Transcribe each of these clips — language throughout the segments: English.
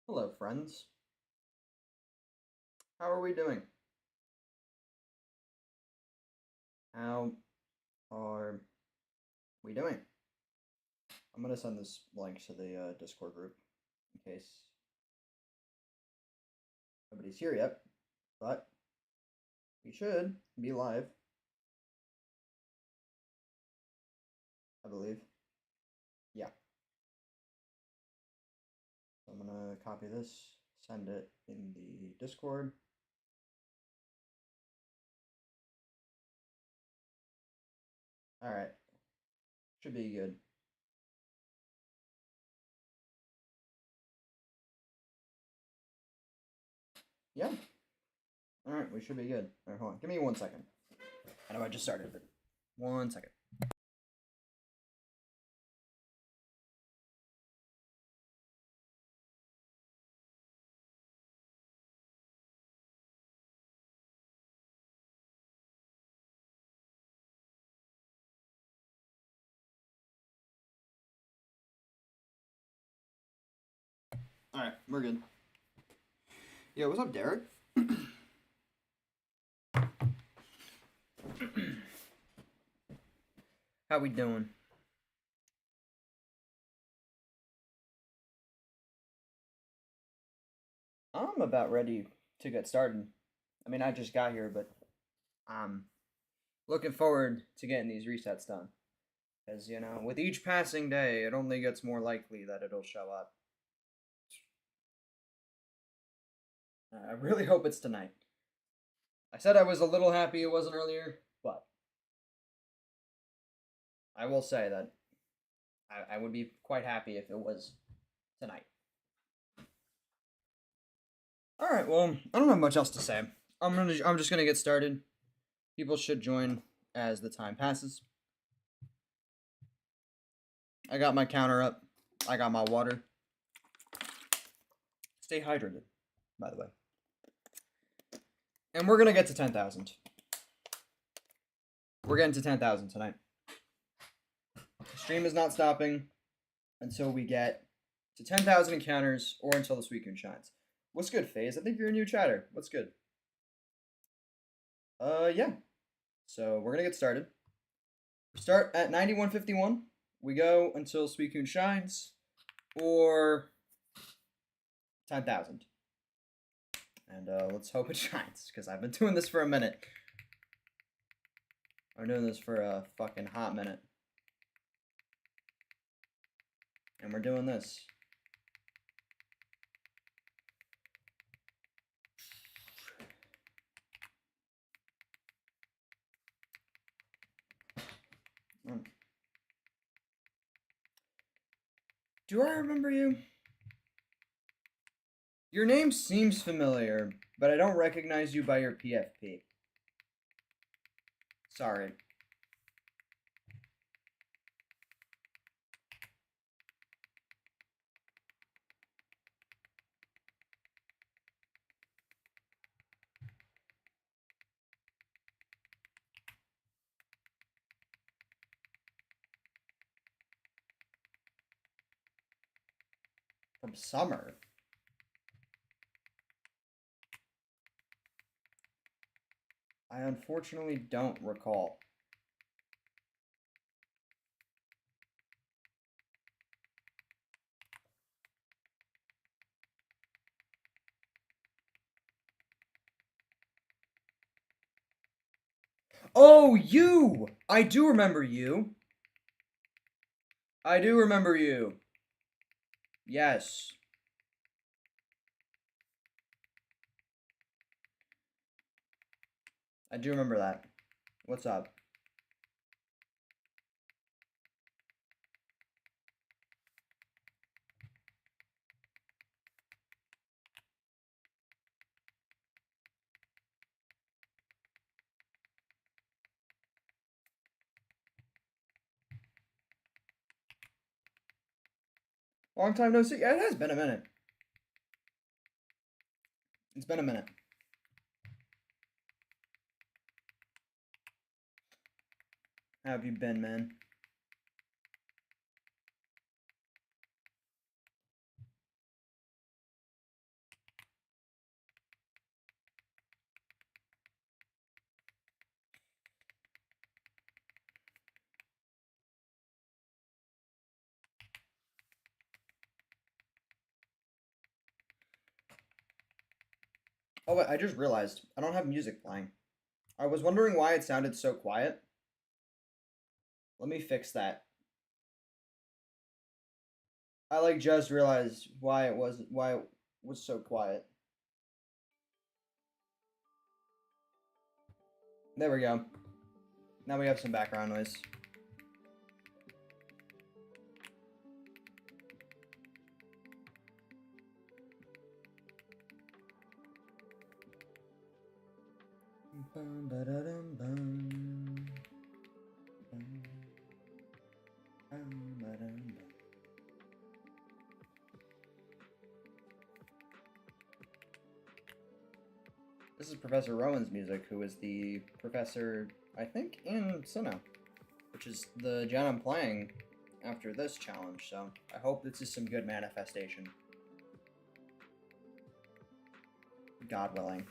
Hello, friends. How are we doing? How are we doing? I'm going to send this link to the Discord group in case nobody's here yet, but we should be live, I believe. Yeah. So I'm going to copy this, send it in the Discord. All right. Should be good. Yeah. All right, we should be good. All right, hold on. Give me 1 second. I know I just started, but 1 second. All right, we're good. Yo, what's up, Derek? How we doing? I'm about ready to get started. I mean, I just got here, but I'm looking forward to getting these resets done. Because, you know, with each passing day, it only gets more likely that it'll show up. I really hope it's tonight. I said I was a little happy it wasn't earlier, but I will say that I would be quite happy if it was tonight. All right, well, I don't have much else to say. I'm just gonna get started. People should join as the time passes. I got my counter up. I got my water. Stay hydrated, by the way. And we're gonna get to 10,000. We're getting to 10,000 tonight. The stream is not stopping until we get to 10,000 encounters or until the Suicune shines. What's good, FaZe? I think you're a new chatter. What's good? Yeah. So we're gonna get started. We start at 9151. We go until Suicune shines or 10,000. And let's hope it shines, because I've been doing this for a minute. I'm doing this for a fucking hot minute. And we're doing this. Do I remember you? Your name seems familiar, but I don't recognize you by your PFP. Sorry. From summer? I unfortunately don't recall. Oh, you! I do remember you. I do remember you. Yes. I do remember that. What's up? Long time no see. Yeah, it has been a minute. It's been a minute. How have you been, man? Oh, wait, I just realized I don't have music playing. I was wondering why it sounded so quiet. Let me fix that. I like just realized why it was so quiet. There we go. Now we have some background noise. This is Professor Rowan's music, who is the professor, I think, in Sinnoh, which is the gen I'm playing after this challenge, so I hope this is some good manifestation. God willing.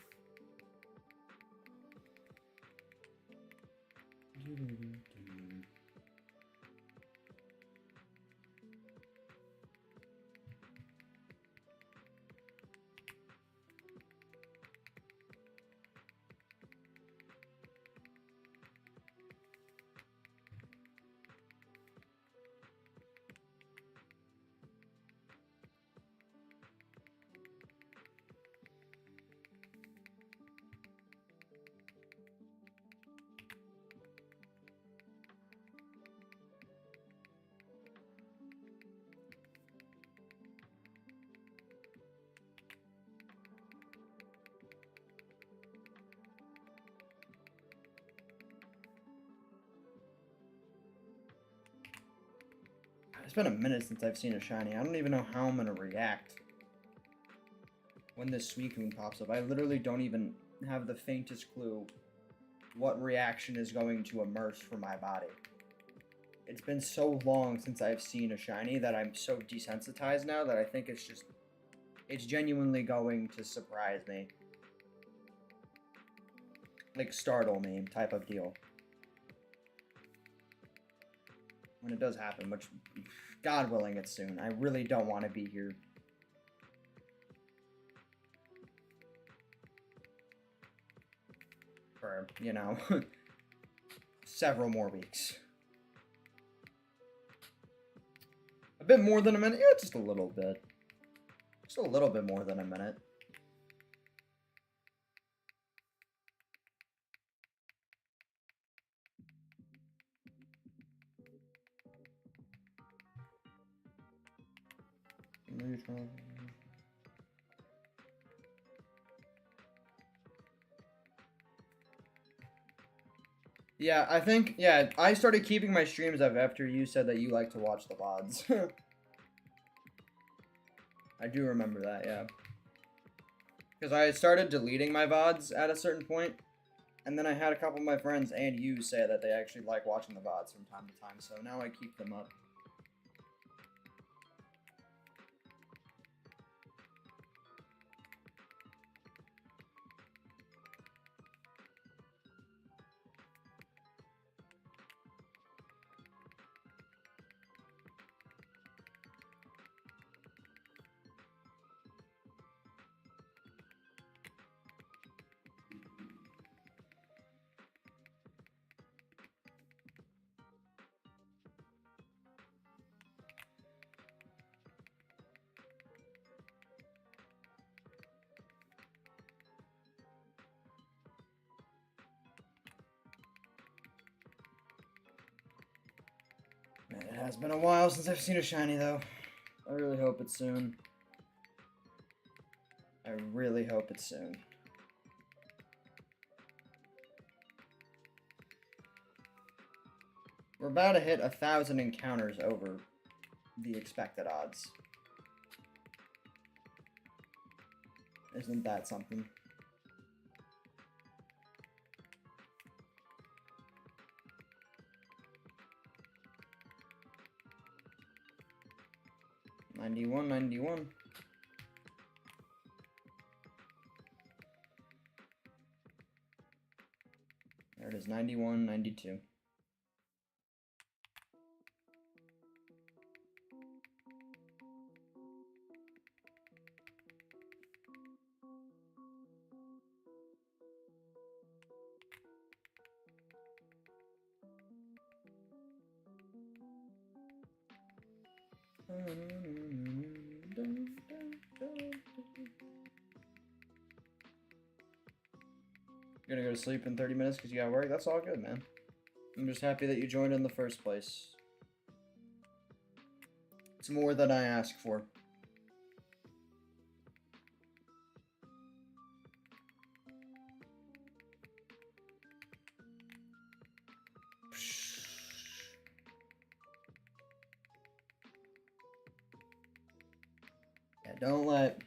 It's been a minute since I've seen a shiny. I don't even know how I'm gonna react when this Suicune pops up. I literally don't even have the faintest clue what reaction is going to emerge from my body. It's been so long since I've seen a shiny that I'm so desensitized now that I think it's genuinely going to surprise me. Like startle me type of deal. When it does happen, which, God willing, it's soon. I really don't want to be here for, you know, several more weeks. A bit more than a minute? Yeah, just a little bit. Just a little bit more than a minute. Yeah, I think, yeah, I started keeping my streams up after you said that you like to watch the VODs. I do remember that, yeah. Because I started deleting my VODs at a certain point, and then I had a couple of my friends and you say that they actually like watching the VODs from time to time, so now I keep them up. Man, it has been a while since I've seen a shiny, though. I really hope it's soon. I really hope it's soon. We're about to hit 1,000 encounters over the expected odds. Isn't that something? $91, $91. There it is, $91, $92. You're gonna go to sleep in 30 minutes because you gotta work? That's all good, man. I'm just happy that you joined in the first place. It's more than I ask for. Yeah, don't let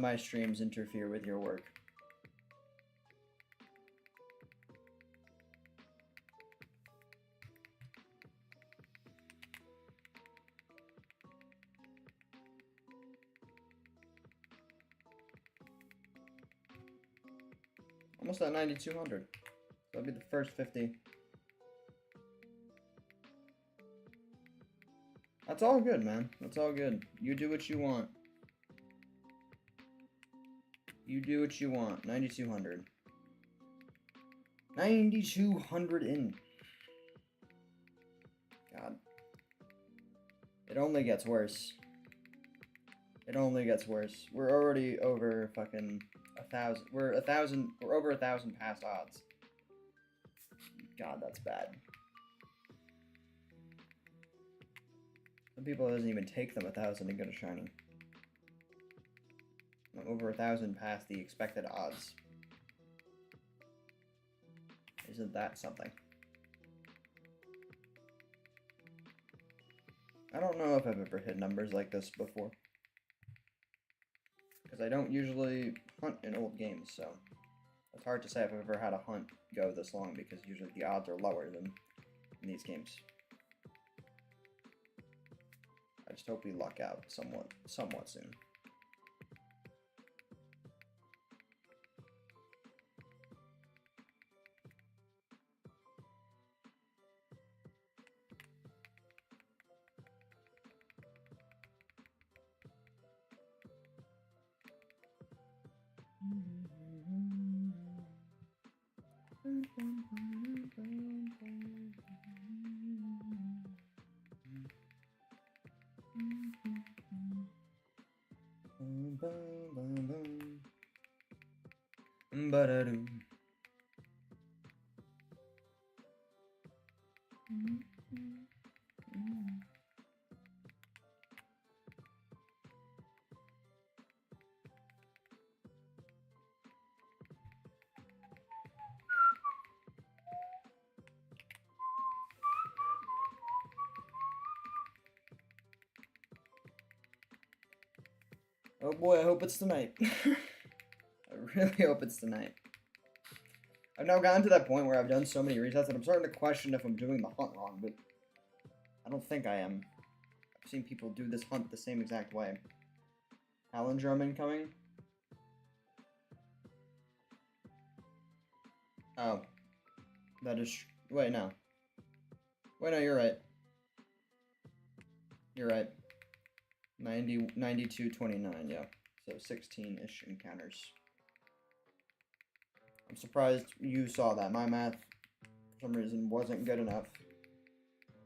my streams interfere with your work. Almost at 9,200. That'll be the first 50. That's all good, man. That's all good. You do what you want. You do what you want. 9,200. 9,200 in. God. It only gets worse. It only gets worse. We're already over fucking 1,000. We're over 1,000 past odds. God, that's bad. Some people, it doesn't even take them 1,000 to get a shiny. I'm over 1,000 past the expected odds. Isn't that something? I don't know if I've ever hit numbers like this before. Because I don't usually hunt in old games, so it's hard to say if I've ever had a hunt go this long because usually the odds are lower than in these games. I just hope we luck out somewhat soon. Ba-da-doo. Oh boy, I hope it's tonight. I really hope it's tonight. I've now gotten to that point where I've done so many resets that I'm starting to question if I'm doing the hunt wrong, but I don't think I am. I've seen people do this hunt the same exact way. Palindrome incoming? Oh. That is... Wait, no. Wait, no, you're right. You're right. 92.29, yeah. So 16-ish encounters. I'm surprised you saw that. My math, for some reason, wasn't good enough.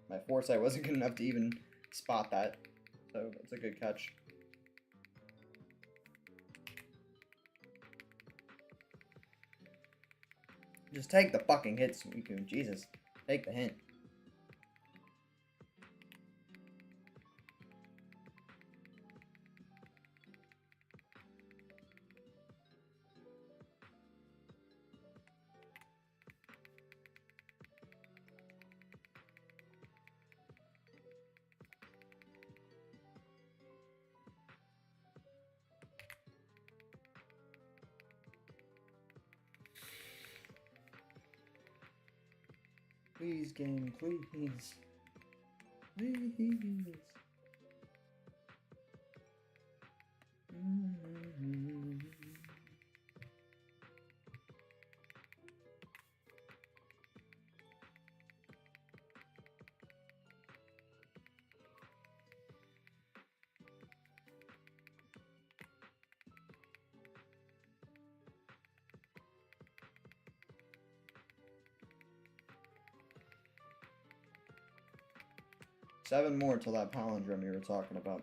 My foresight wasn't good enough to even spot that. So it's a good catch. Just take the fucking hit, Sumiku. Jesus. Take the hint. Please, game, please. Please. 7 more till that palindrome you were talking about.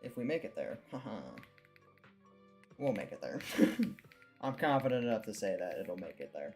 If we make it there. Haha. We'll make it there. I'm confident enough to say that it'll make it there.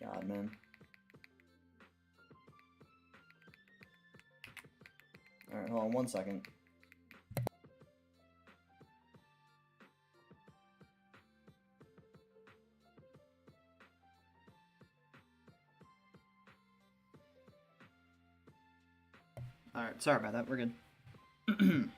God, man. Alright, hold on 1 second. Alright, sorry about that, we're good. Alright.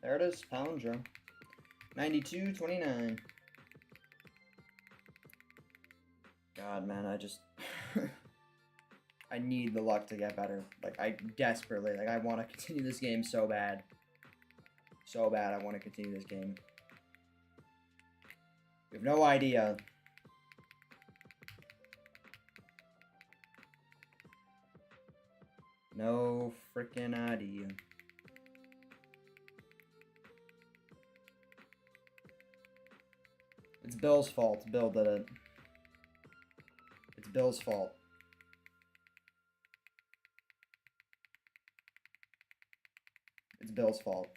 There it is, palindrome. 92.29. God, man, I just... I need the luck to get better. Like, I desperately, like, I want to continue this game so bad. So bad, I want to continue this game. You have no idea. No freaking idea. It's Bill's fault. Bill did it. It's Bill's fault. It's Bill's fault.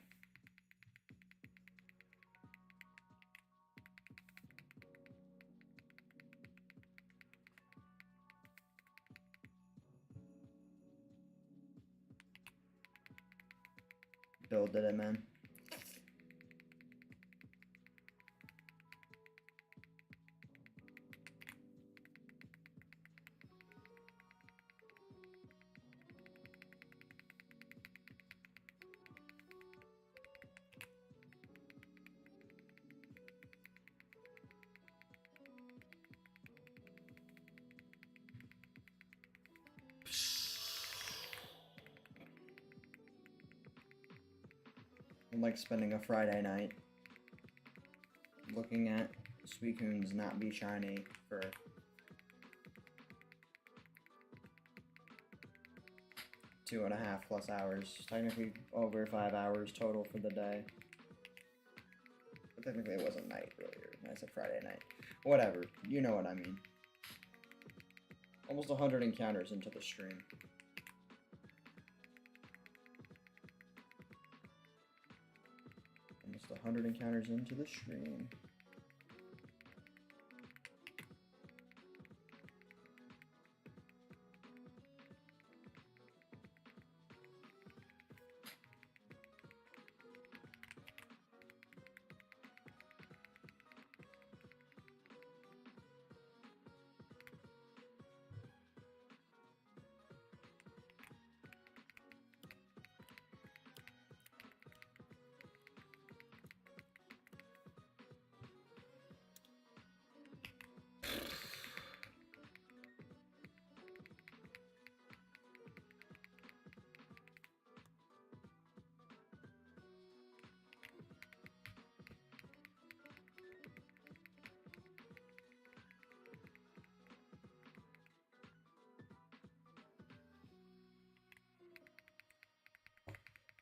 Bill did it, man. I'm like spending a Friday night looking at Suicunes not be shiny for two and a half plus hours. Technically over 5 hours total for the day. But technically it wasn't night earlier. I said Friday night. Whatever. You know what I mean. Almost 100 encounters into the stream. Almost 100 encounters into the stream.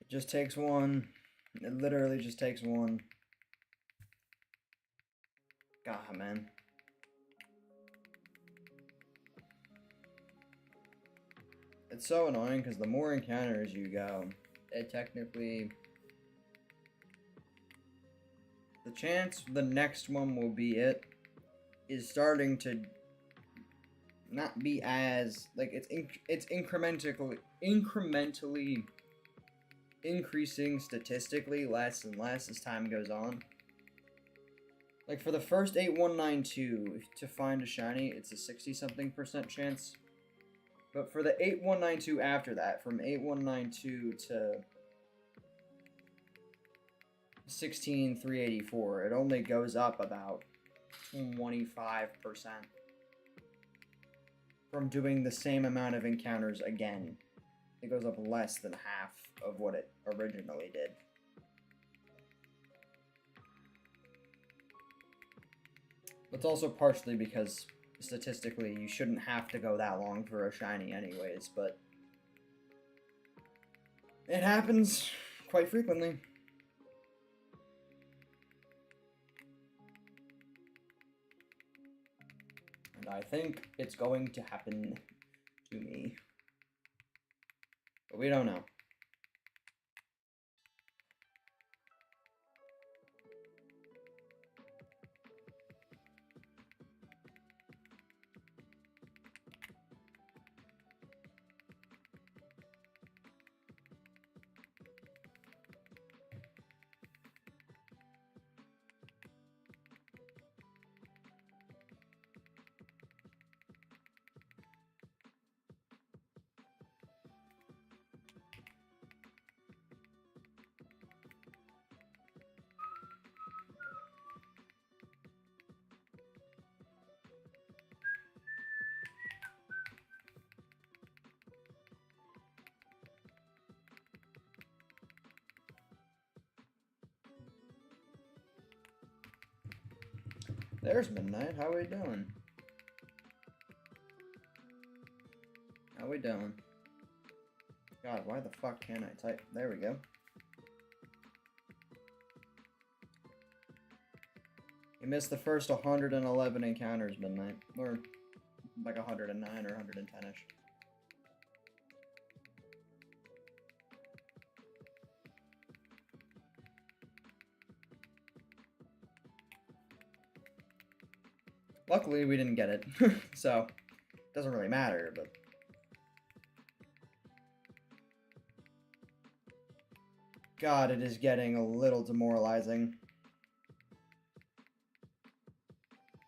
It just takes one. It literally just takes one. God, man. It's so annoying because the more encounters you go, it technically... the chance the next one will be it is starting to not be as... like, it's incrementally increasing statistically less and less as time goes on. Like for the first 8192 to find a shiny, it's a 60-something% chance. But for the 8192 after that, from 8192 to 16384, it only goes up about 25% from doing the same amount of encounters again. It goes up less than half of what it originally did. It's also partially because statistically you shouldn't have to go that long for a shiny anyways, but it happens quite frequently. And I think it's going to happen to me. But we don't know. There's Midnight. How we doing? How we doing? God, why the fuck can't I type? There we go. You missed the first 111 encounters, Midnight. Or like 109 or 110-ish. Luckily, we didn't get it, so it doesn't really matter, but... God, it is getting a little demoralizing.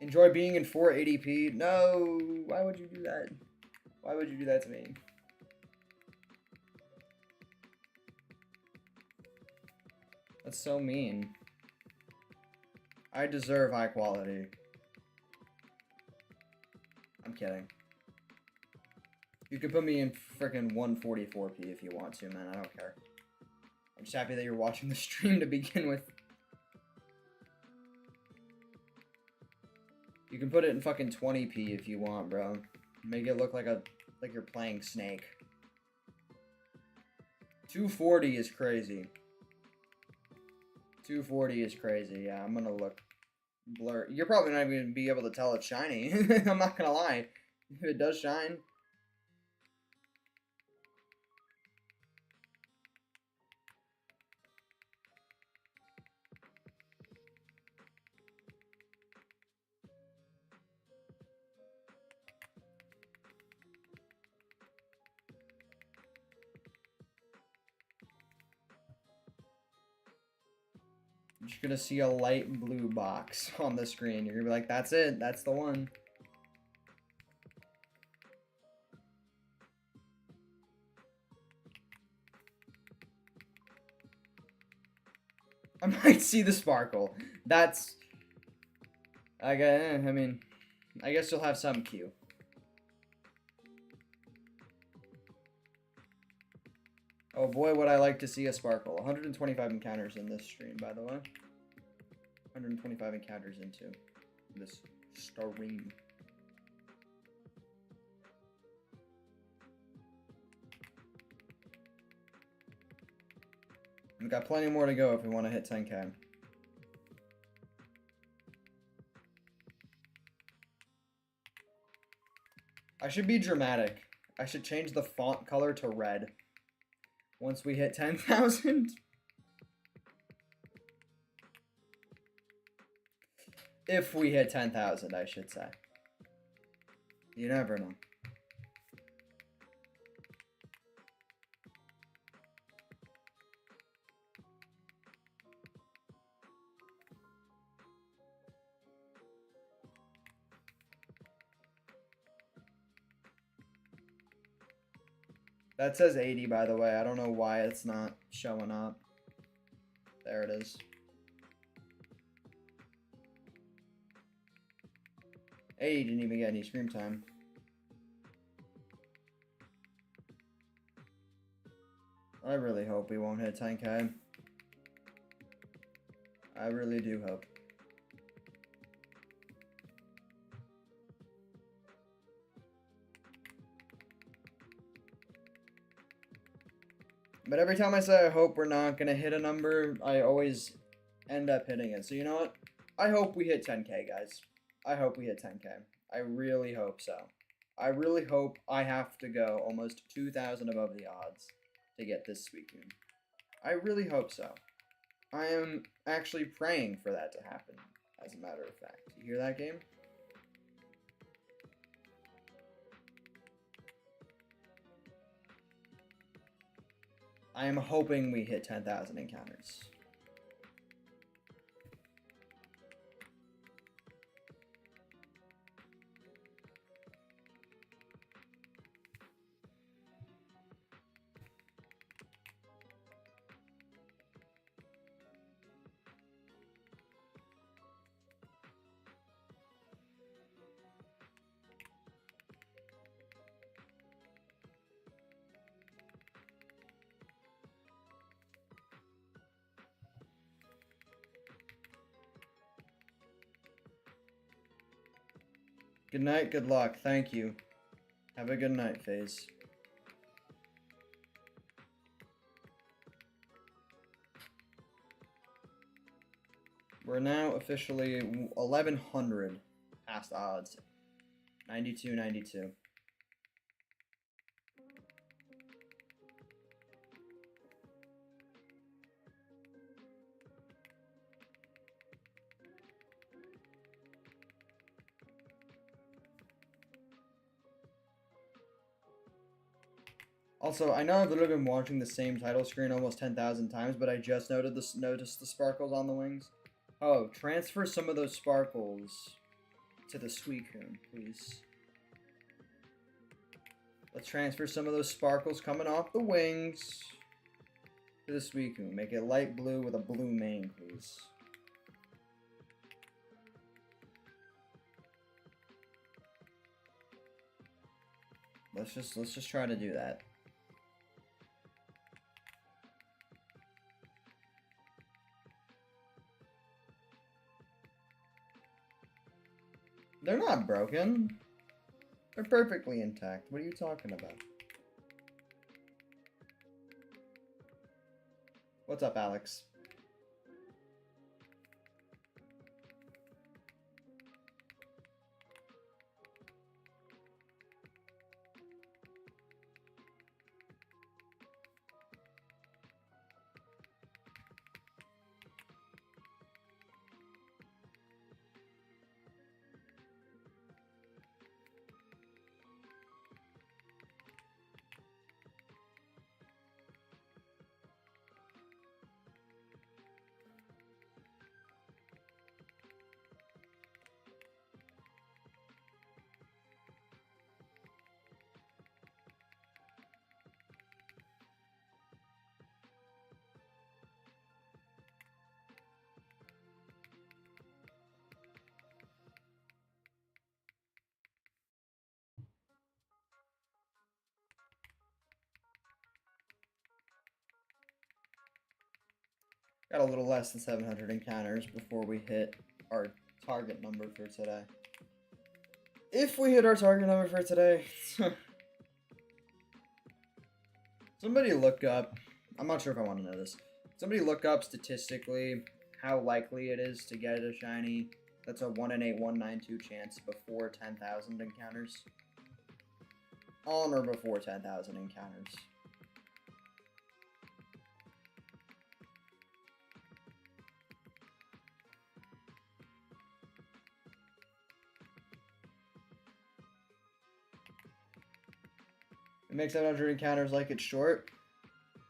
Enjoy being in 480p? No, why would you do that? Why would you do that to me? That's so mean. I deserve high quality. I'm kidding. You could put me in frickin' 144p if you want to, man. I don't care. I'm just happy that you're watching the stream to begin with. You can put it in fucking 20p if you want, bro. Make it look like you're playing Snake. 240 is crazy. 240 is crazy. Yeah, I'm gonna look blur. You're probably not even gonna be able to tell it's shiny. I'm not gonna lie. If it does shine. You're just gonna see a light blue box on the screen. You're gonna be like, that's it, that's the one. I might see the sparkle. That's... I mean, I guess you'll have some Q. Oh boy, would I like to see a sparkle. 125 encounters in this stream, by the way. 125 encounters into this stream. We've got plenty more to go if we want to hit 10k. I should be dramatic. I should change the font color to red once we hit 10,000. If we hit 10,000, I should say. You never know. That says 80, by the way. I don't know why it's not showing up. There it is. Hey, didn't even get any screen time. I really hope we won't hit 10K. I really do hope. But every time I say I hope we're not going to hit a number, I always end up hitting it. So you know what? I hope we hit 10K, guys. I hope we hit 10K. I really hope so. I really hope I have to go almost 2,000 above the odds to get this Suicune. I really hope so. I am actually praying for that to happen, as a matter of fact. You hear that, game? I am hoping we hit 10,000 encounters. Good night, good luck. Thank you. Have a good night, FaZe. We're now officially 1,100 past odds. 92, 92. Also, I know I've literally been watching the same title screen almost 10,000 times, but I just noticed the sparkles on the wings. Oh, transfer some of those sparkles to the Suicune, please. Let's transfer some of those sparkles coming off the wings to the Suicune. Make it light blue with a blue mane, please. Let's just try to do that. They're not broken. They're perfectly intact. What are you talking about? What's up, Alex? Got a little less than 700 encounters before we hit our target number for today. If we hit our target number for today, somebody look up, I'm not sure if I want to know this, somebody look up statistically how likely it is to get a shiny that's a 1 in 8192 chance before 10,000 encounters. On or before 10,000 encounters. It makes 700 encounters like it's short.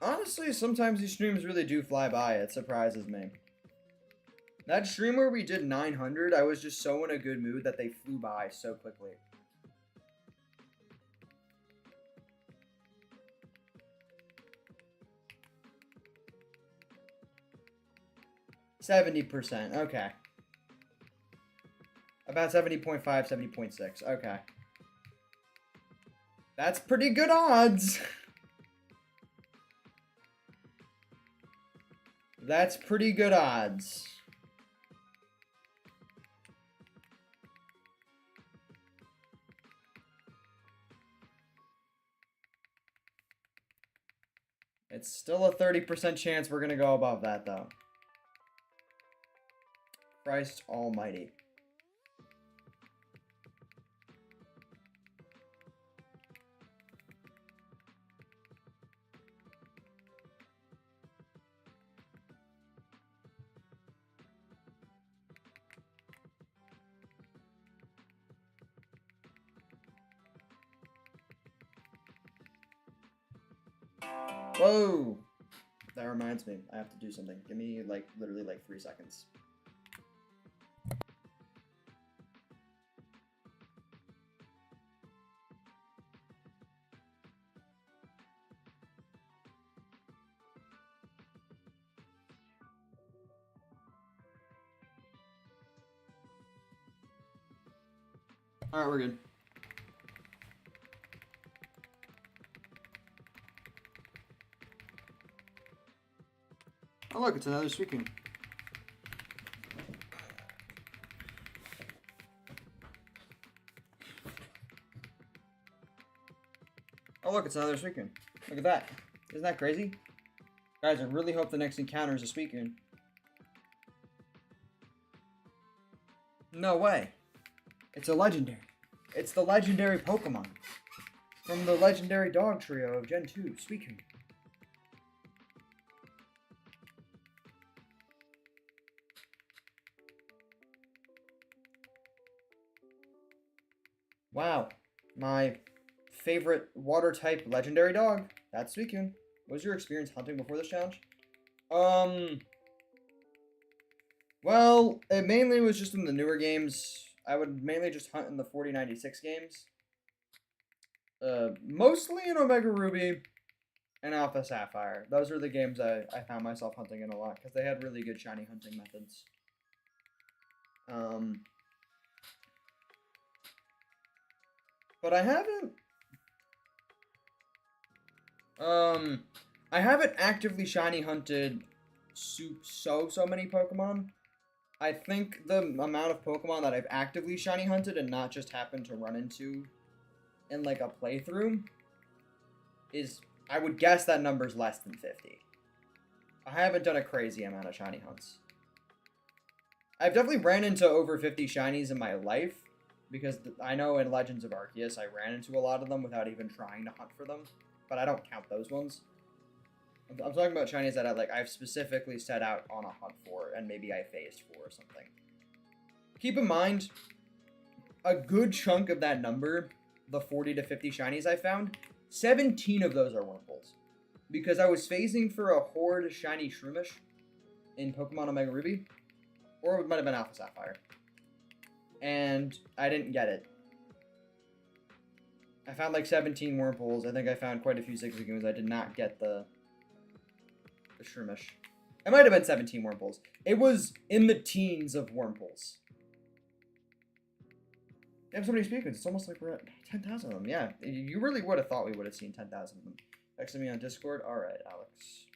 Honestly, sometimes these streams really do fly by. It surprises me. That stream where we did 900, I was just so in a good mood that they flew by so quickly. 70%. Okay. About 70.5, 70.6. Okay. That's pretty good odds. That's pretty good odds. It's still a 30% chance we're going to go above that, though. Christ almighty. Whoa! That reminds me, I have to do something. Give me, like, literally, like, 3 seconds. Alright, we're good. Oh look, it's another Suicune. Oh look, it's another Suicune. Look at that. Isn't that crazy? Guys, I really hope the next encounter is a Suicune. No way. It's a legendary. It's the legendary Pokemon. From the legendary dog trio of Gen 2, Suicune. Wow, my favorite water type legendary dog. That's Suicune. What was your experience hunting before this challenge? Well, it mainly was just in the newer games. I would mainly just hunt in the 4096 games. Mostly in Omega Ruby and Alpha Sapphire. Those are the games I found myself hunting in a lot because they had really good shiny hunting methods. But I haven't actively shiny hunted so many Pokemon. I think the amount of Pokemon that I've actively shiny hunted and not just happened to run into in like a playthrough is, I would guess that number's less than 50. I haven't done a crazy amount of shiny hunts. I've definitely ran into over 50 shinies in my life, because I know in Legends of Arceus I ran into a lot of them without even trying to hunt for them, but I don't count those ones. I'm talking about shinies that I've specifically set out on a hunt for, and maybe I phased for or something. Keep in mind, a good chunk of that number, the 40 to 50 shinies I found, 17 of those are Wurmples. Because I was phasing for a Horde shiny Shroomish in Pokemon Omega Ruby, or it might have been Alpha Sapphire. And I didn't get it. I found like 17 Wurmples. I think I found quite a few Zigzagoons. I did not get the Shroomish. It might have been 17 Wurmples. It was in the teens of Wurmples. We have so many Suicunes. It's almost like we're at 10,000 of them. Yeah, you really would have thought we would have seen 10,000 of them. Texting me on Discord. All right, Alex.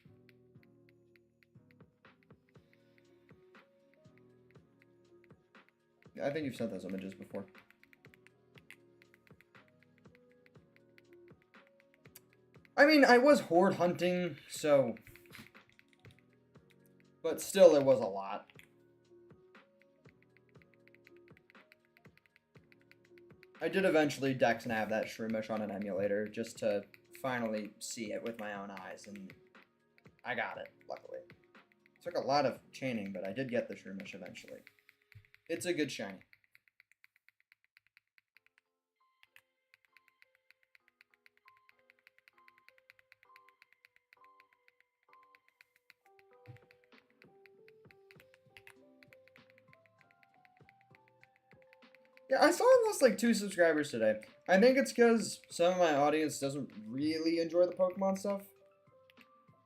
I think you've sent those images before. I mean, I was horde hunting, so... But still, it was a lot. I did eventually dex nav that Shroomish on an emulator, just to finally see it with my own eyes, and I got it, luckily. It took a lot of chaining, but I did get the Shroomish eventually. It's a good shiny. Yeah, I saw I lost like 2 subscribers today. I think it's because some of my audience doesn't really enjoy the Pokemon stuff.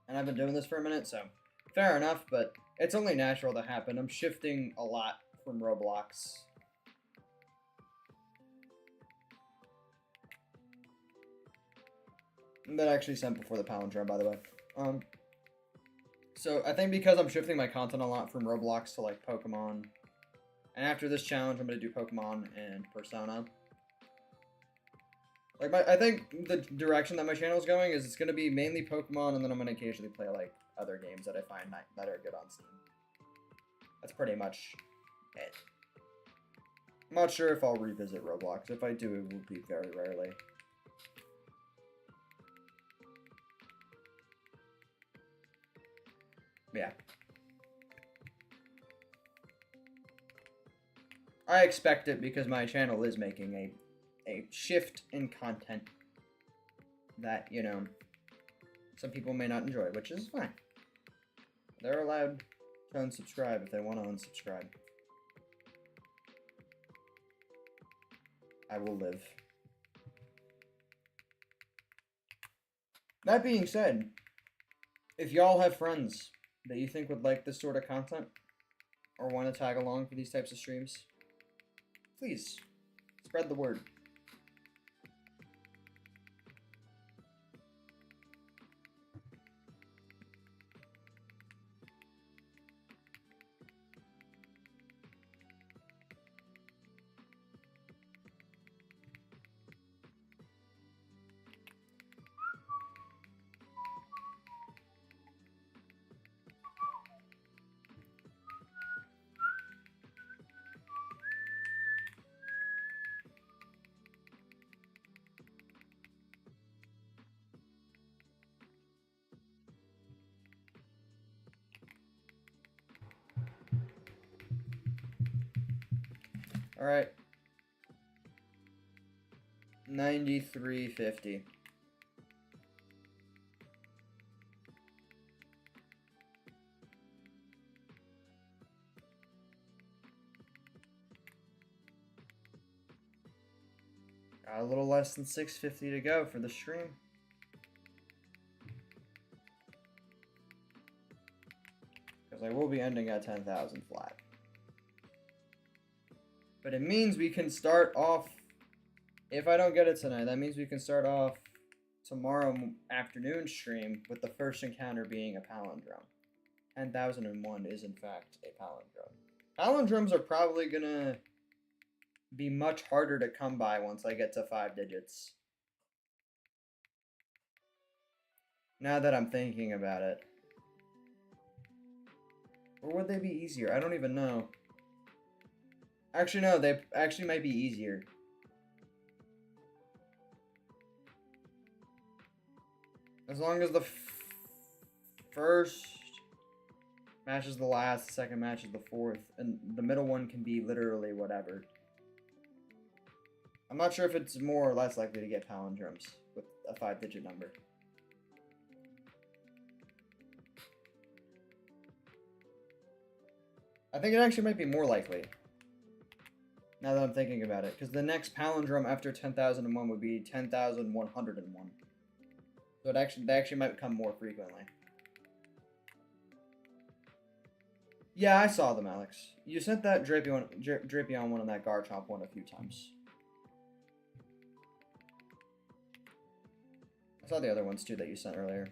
And I've been doing this for a minute, so fair enough, but It's only natural to happen. I'm shifting a lot from Roblox. That actually sent before the palindrome, by the way. So I think because I'm shifting my content a lot from Roblox to like Pokemon, and after this challenge, I'm gonna do Pokemon and Persona. Like I think the direction that my channel is going is it's gonna be mainly Pokemon, and then I'm gonna occasionally play like other games that I find that are good on Steam. That's pretty much it. I'm not sure if I'll revisit Roblox. If I do, it will be very rarely. Yeah. I expect it because my channel is making a shift in content that, you know, some people may not enjoy, which is fine. They're allowed to unsubscribe if they want to unsubscribe. I will live. That being said, if y'all have friends that you think would like this sort of content or want to tag along for these types of streams, please spread the word. All right. 93.50. Got a little less than 650 to go for the stream. Because I will be ending at 10,000 flat. But it means we can start off, if I don't get it tonight, that means we can start off tomorrow afternoon stream with the first encounter being a palindrome. 10,001 is in fact a palindrome. Palindromes are probably gonna be much harder to come by once I get to 5 digits. Now that I'm thinking about it. Or would they be easier? I don't even know. Actually, no, they actually might be easier. As long as the first matches the last, the second matches the fourth, and the middle one can be literally whatever. I'm not sure if it's more or less likely to get palindromes with a 5-digit number. I think it actually might be more likely. Now that I'm thinking about it, because the next palindrome after 10,001 would be 10,101. So they actually might come more frequently. Yeah, I saw them, Alex. You sent that Drapion one and that Garchomp one a few times. I saw the other ones too that you sent earlier.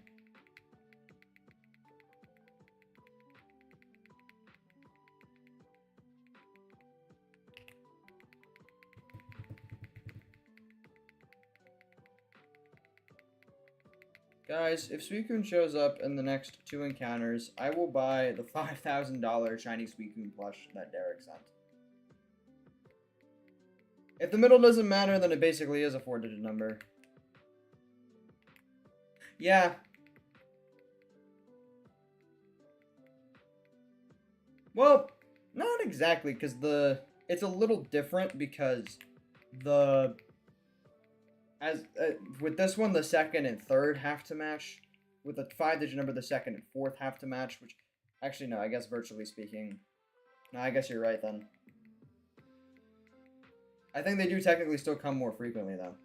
Guys, if Suicune shows up in the next 2 encounters, I will buy the $5,000 shiny Suicune plush that Derek sent. If the middle doesn't matter, then it basically is a 4-digit number. Yeah. Well, not exactly, because it's a little different because with this one, the second and third have to match. With a 5-digit number, the second and fourth have to match, which, actually, no, I guess virtually speaking. No, I guess you're right, then. I think they do technically still come more frequently, though.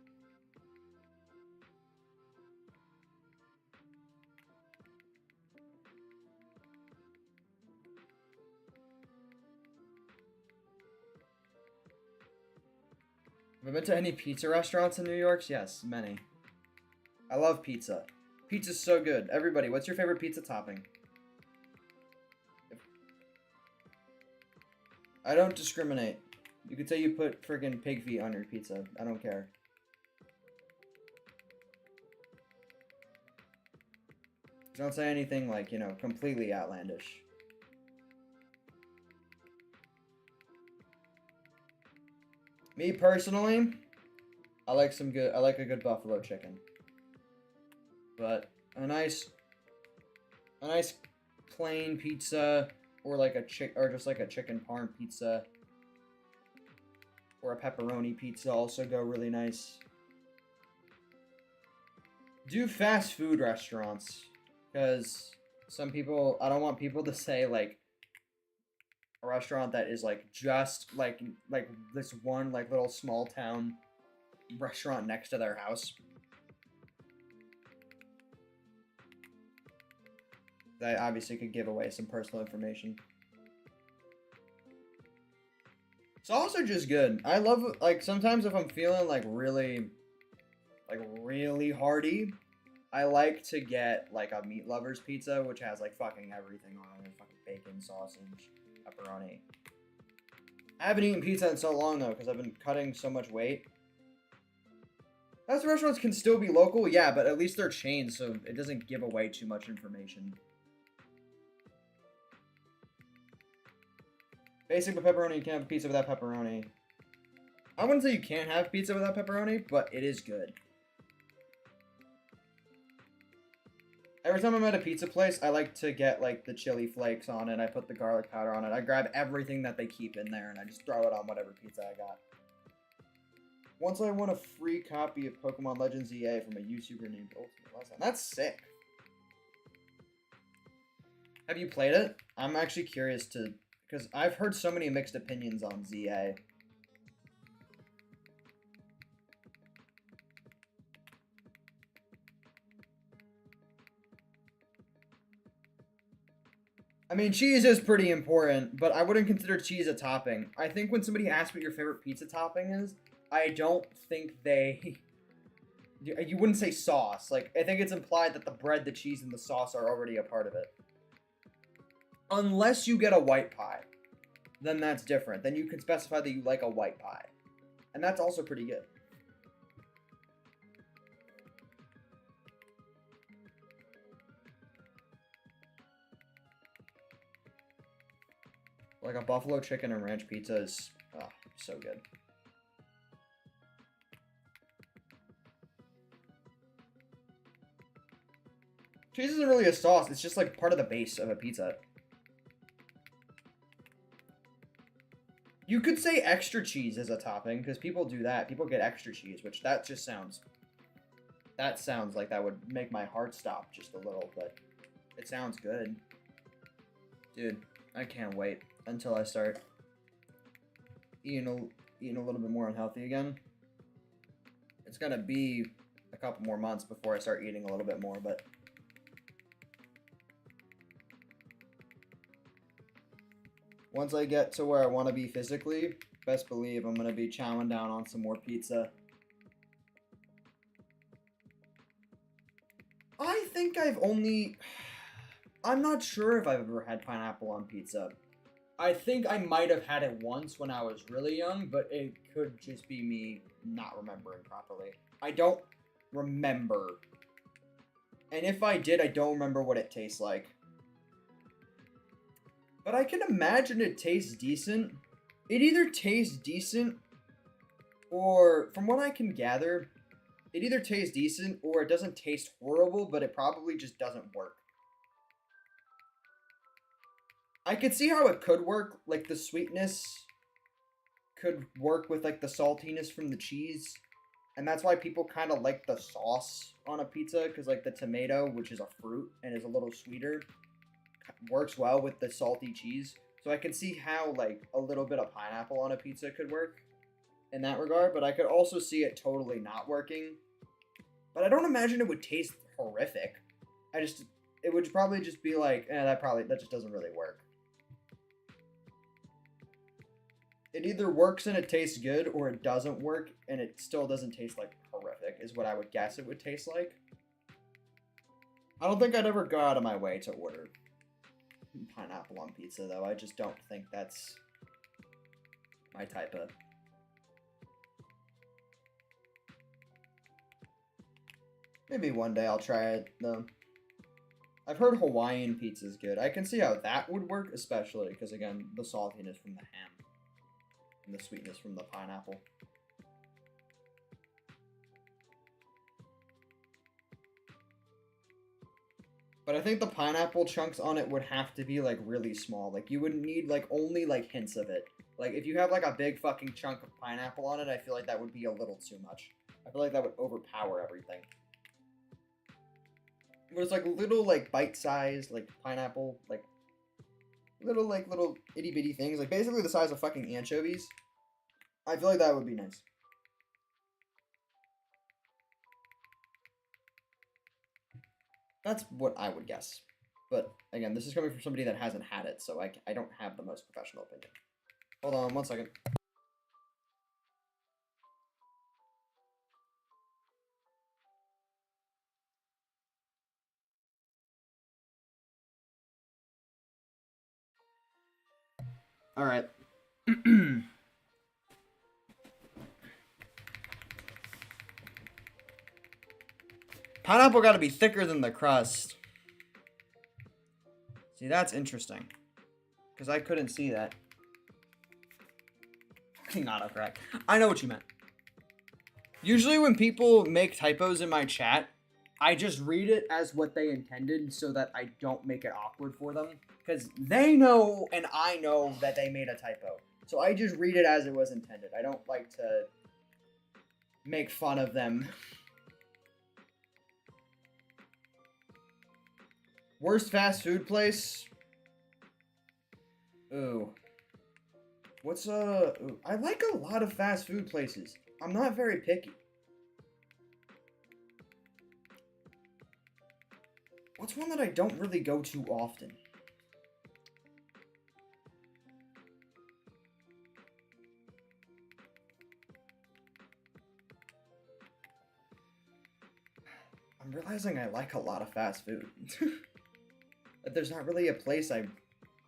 Have I been to any pizza restaurants in New York? Yes, many. I love pizza. Pizza's so good. Everybody, what's your favorite pizza topping? I don't discriminate. You could say you put friggin' pig feet on your pizza. I don't care. Don't say anything like, you know, completely outlandish. Me personally, I like a good buffalo chicken. But a nice plain pizza, or like just like a chicken parm pizza, or a pepperoni pizza also go really nice. Do fast food restaurants, because some people, I don't want people to say like a restaurant that is like just like this one like little small town restaurant next to their house. That obviously could give away some personal information. It's also just good. I love, like, sometimes if I'm feeling like really hearty, I like to get like a meat lovers pizza, which has like fucking everything on it. Fucking bacon, sausage, pepperoni. I haven't eaten pizza in so long though, because I've been cutting so much weight. Fast restaurants can still be local, yeah, but at least they're chains, so it doesn't give away too much information. Basic but pepperoni, you can't have pizza without pepperoni. I wouldn't say you can't have pizza without pepperoni, but it is good. Every time I'm at a pizza place, I like to get like the chili flakes on it. I put the garlic powder on it. I grab everything that they keep in there and I just throw it on whatever pizza I got. Once I won a free copy of Pokemon Legends EA from a YouTuber named Ultimate last time. That's sick. Have you played it? I'm actually curious to, because I've heard so many mixed opinions on ZA. I mean, cheese is pretty important, but I wouldn't consider cheese a topping. I think when somebody asks what your favorite pizza topping is, I don't think they... You wouldn't say sauce. Like, I think it's implied that the bread, the cheese, and the sauce are already a part of it. Unless you get a white pie. Then that's different. Then you can specify that you like a white pie. And that's also pretty good. Like a buffalo chicken and ranch pizza is so good. Cheese isn't really a sauce, it's just like part of the base of a pizza. You could say extra cheese as a topping, because people do that. People get extra cheese, which that just sounds... That sounds like that would make my heart stop just a little, but it sounds good. Dude, I can't wait until I start eating a little bit more unhealthy again. It's gonna be a couple more months before I start eating a little bit more, but once I get to where I want to be physically, best believe I'm gonna be chowing down on some more pizza. I think I'm not sure if I've ever had pineapple on pizza. I think I might have had it once when I was really young, but it could just be me not remembering properly. I don't remember. And if I did, I don't remember what it tastes like. But I can imagine it tastes decent. It either tastes decent, or from what I can gather, it either tastes decent or it doesn't taste horrible, but it probably just doesn't work. I could see how it could work, like the sweetness could work with like the saltiness from the cheese. And that's why people kind of like the sauce on a pizza, because like the tomato, which is a fruit and is a little sweeter, works well with the salty cheese. So I can see how like a little bit of pineapple on a pizza could work in that regard, but I could also see it totally not working. But I don't imagine it would taste horrific. It would probably just be like, that just doesn't really work. it either works and it tastes good, or it doesn't work and it still doesn't taste like horrific, is what I would guess it would taste like. I don't think I'd ever go out of my way to order pineapple on pizza, though. I just don't think that's my type of... Maybe one day I'll try it, though. I've heard Hawaiian pizza's good. I can see how that would work, especially because, again, the saltiness from the ham and the sweetness from the pineapple. But I think the pineapple chunks on it would have to be, like, really small. Like, you would need, like, only, like, hints of it. Like, if you have, like, a big fucking chunk of pineapple on it, I feel like that would be a little too much. I feel like that would overpower everything. But it's, like, little, like, bite-sized, like, pineapple, like, little itty-bitty things. Like, basically the size of fucking anchovies. I feel like that would be nice. That's what I would guess. But, again, this is coming from somebody that hasn't had it, so I don't have the most professional opinion. Hold on 1 second. Alright. Pineapple gotta be thicker than the crust. See, that's interesting. Because I couldn't see that. Autocorrect. I know what you meant. Usually when people make typos in my chat, I just read it as what they intended so that I don't make it awkward for them. Because they know and I know that they made a typo. So I just read it as it was intended. I don't like to make fun of them. Worst fast food place? Ooh. What's ooh, I like a lot of fast food places. I'm not very picky. What's one that I don't really go to often? I'm realizing I like a lot of fast food. There's not really a place I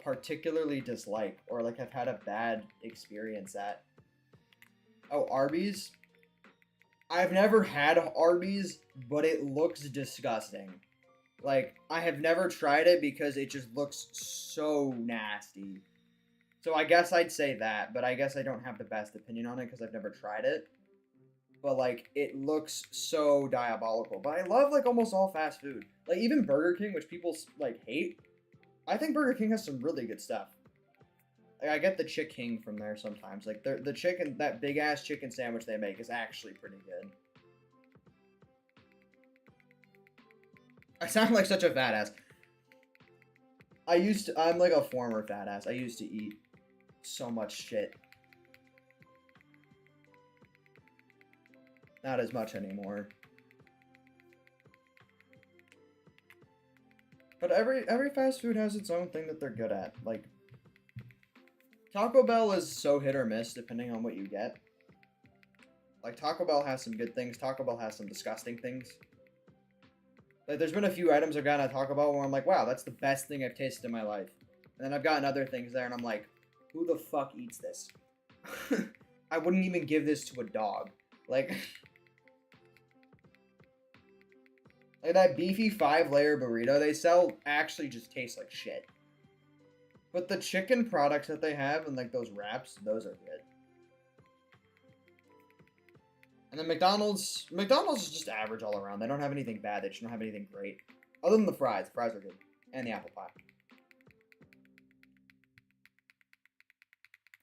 particularly dislike or like I've had a bad experience at. Oh, Arby's? I've never had Arby's, but it looks disgusting. Like, I have never tried it because it just looks so nasty. So I guess I'd say that, but I guess I don't have the best opinion on it because I've never tried it. But, like, it looks so diabolical. But I love, like, almost all fast food. Like, even Burger King, which people, like, hate. I think Burger King has some really good stuff. Like, I get the Chick King from there sometimes. Like, the chicken, that big-ass chicken sandwich they make is actually pretty good. I sound like such a fat ass. I'm like a former fat ass. I used to eat so much shit. Not as much anymore. But every fast food has its own thing that they're good at. Like, Taco Bell is so hit or miss depending on what you get. Like, Taco Bell has some good things. Taco Bell has some disgusting things. Like, there's been a few items I've gotten at Taco Bell where I'm like, wow, that's the best thing I've tasted in my life. And then I've gotten other things there and I'm like, who the fuck eats this? I wouldn't even give this to a dog. Like, like that beefy 5-layer burrito they sell actually just tastes like shit. But the chicken products that they have and like those wraps, those are good. And then McDonald's is just average all around. They don't have anything bad. They just don't have anything great. Other than the fries. The fries are good. And the apple pie.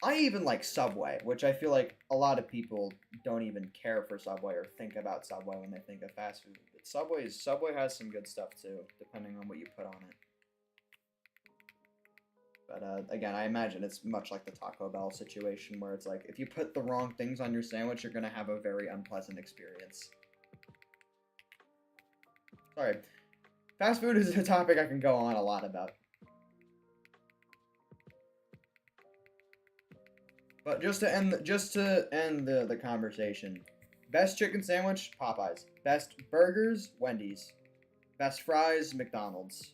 I even like Subway, which I feel like a lot of people don't even care for Subway or think about Subway when they think of fast food. But Subway has some good stuff too, depending on what you put on it. But again, I imagine it's much like the Taco Bell situation where it's like, if you put the wrong things on your sandwich, you're going to have a very unpleasant experience. Sorry. Fast food is a topic I can go on a lot about. But just to end the conversation, best chicken sandwich, Popeyes. Best burgers, Wendy's. Best fries, McDonald's.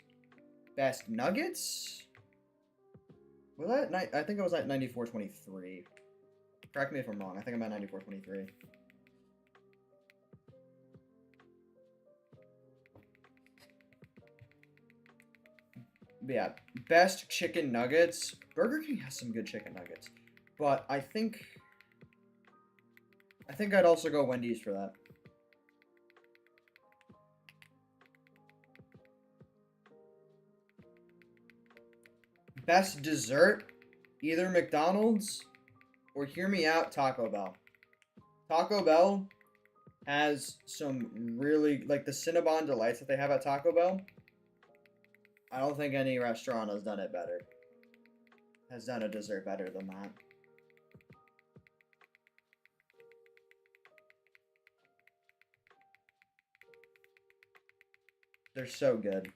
Best nuggets? Was that I think it was at 94.23. Correct me if I'm wrong. I think I'm at 94.23. But yeah, best chicken nuggets. Burger King has some good chicken nuggets, but I think I'd also go Wendy's for that. Best dessert, either McDonald's or hear me out, Taco Bell. Taco Bell has some really, like the Cinnabon Delights that they have at Taco Bell. I don't think any restaurant has done it better. Has done a dessert better than that. They're so good.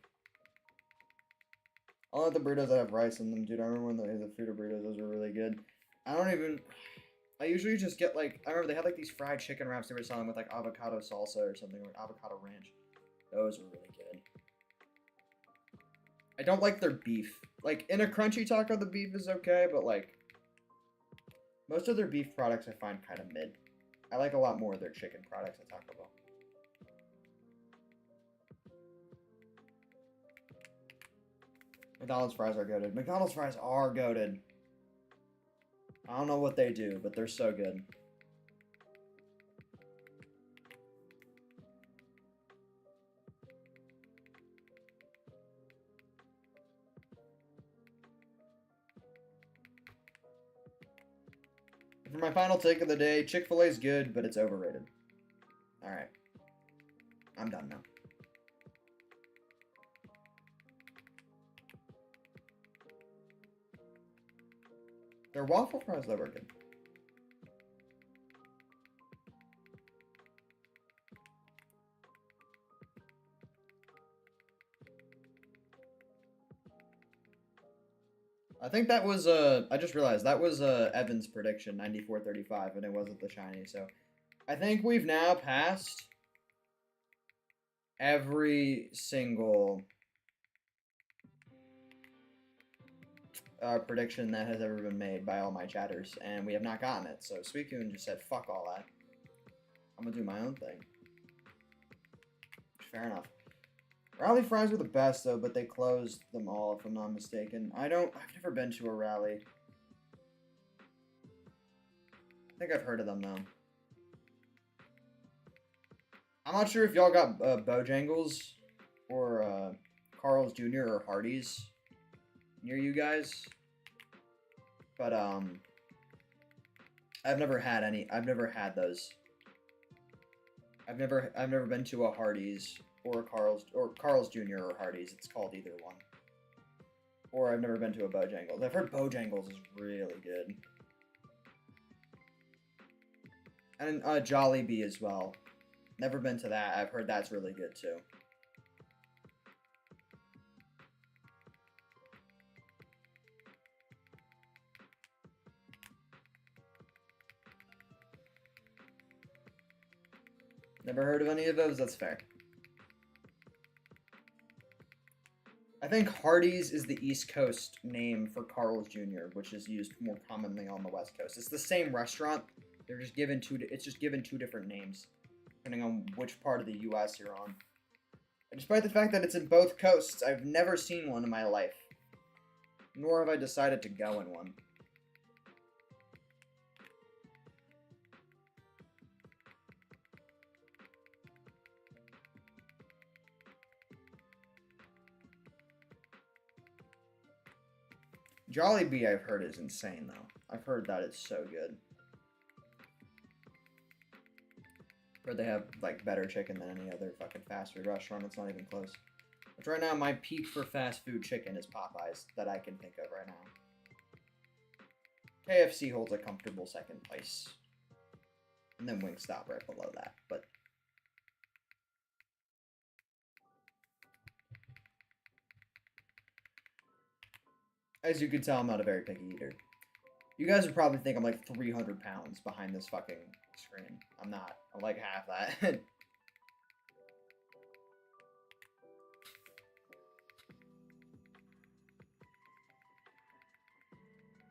All of the burritos that have rice in them, dude. I remember when the Fuda burritos, those were really good. I usually just get like, I remember they had like these fried chicken wraps they were selling with like avocado salsa or something, like avocado ranch. Those were really good. I don't like their beef. Like, in a crunchy taco, the beef is okay, but like, most of their beef products I find kind of mid. I like a lot more of their chicken products at Taco Bell. McDonald's fries are goated. McDonald's fries are goated. I don't know what they do, but they're so good. For my final take of the day, Chick-fil-A is good, but it's overrated. Alright. I'm done now. Their waffle fries, though, were good. I think that was, I just realized, that was, Evan's prediction, 94.35, and it wasn't the shiny, so... I think we've now passed every single prediction that has ever been made by all my chatters, and we have not gotten it, so Suicune just said, fuck all that. I'm gonna do my own thing. Fair enough. Rally fries were the best, though, but they closed them all, if I'm not mistaken. I've never been to a Rally. I think I've heard of them, though. I'm not sure if y'all got Bojangles or Carl's Jr. or Hardee's near you guys, but I've never had any. I've never had those. I've never been to a Hardee's or Carl's Jr. or Hardee's. It's called either one. Or I've never been to a Bojangles. I've heard Bojangles is really good, and Jollibee as well. Never been to that. I've heard that's really good too. Never heard of any of those? That's fair. I think Hardee's is the East Coast name for Carl's Jr., which is used more commonly on the West Coast. It's the same restaurant. They're just given it's just given two different names, depending on which part of the U.S. you're on. And despite the fact that it's in both coasts, I've never seen one in my life. Nor have I decided to go in one. Jollibee, I've heard, is insane, though. I've heard that it's so good. Where they have, like, better chicken than any other fucking fast food restaurant. It's not even close. But right now, my peak for fast food chicken is Popeyes, that I can think of right now. KFC holds a comfortable second place. And then Wingstop right below that, but... As you can tell, I'm not a very picky eater. You guys would probably think I'm like 300 pounds behind this fucking screen. I'm not. I'm like half that.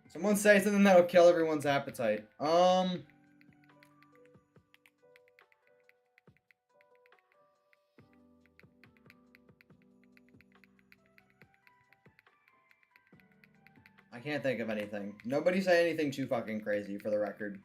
Someone say something that'll kill everyone's appetite. I can't think of anything. Nobody say anything too fucking crazy, for the record.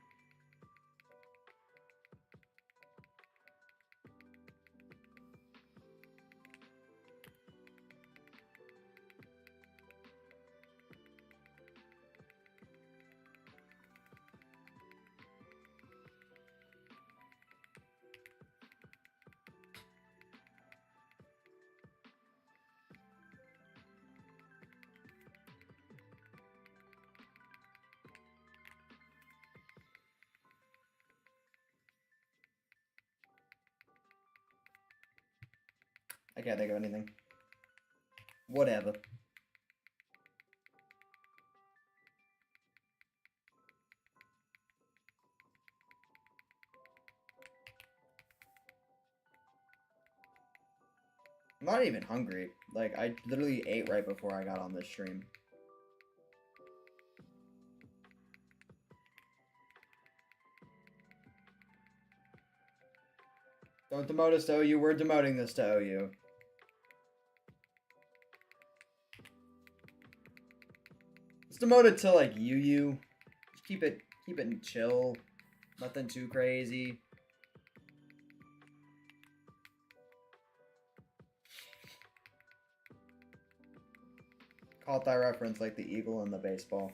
I can't think of anything. Whatever. I'm not even hungry. Like, I literally ate right before I got on this stream. Don't demote us to OU. We're demoting this to OU. Let's demote it to, like, UU. Just keep it chill. Nothing too crazy. Caught that reference like the eagle and the baseball.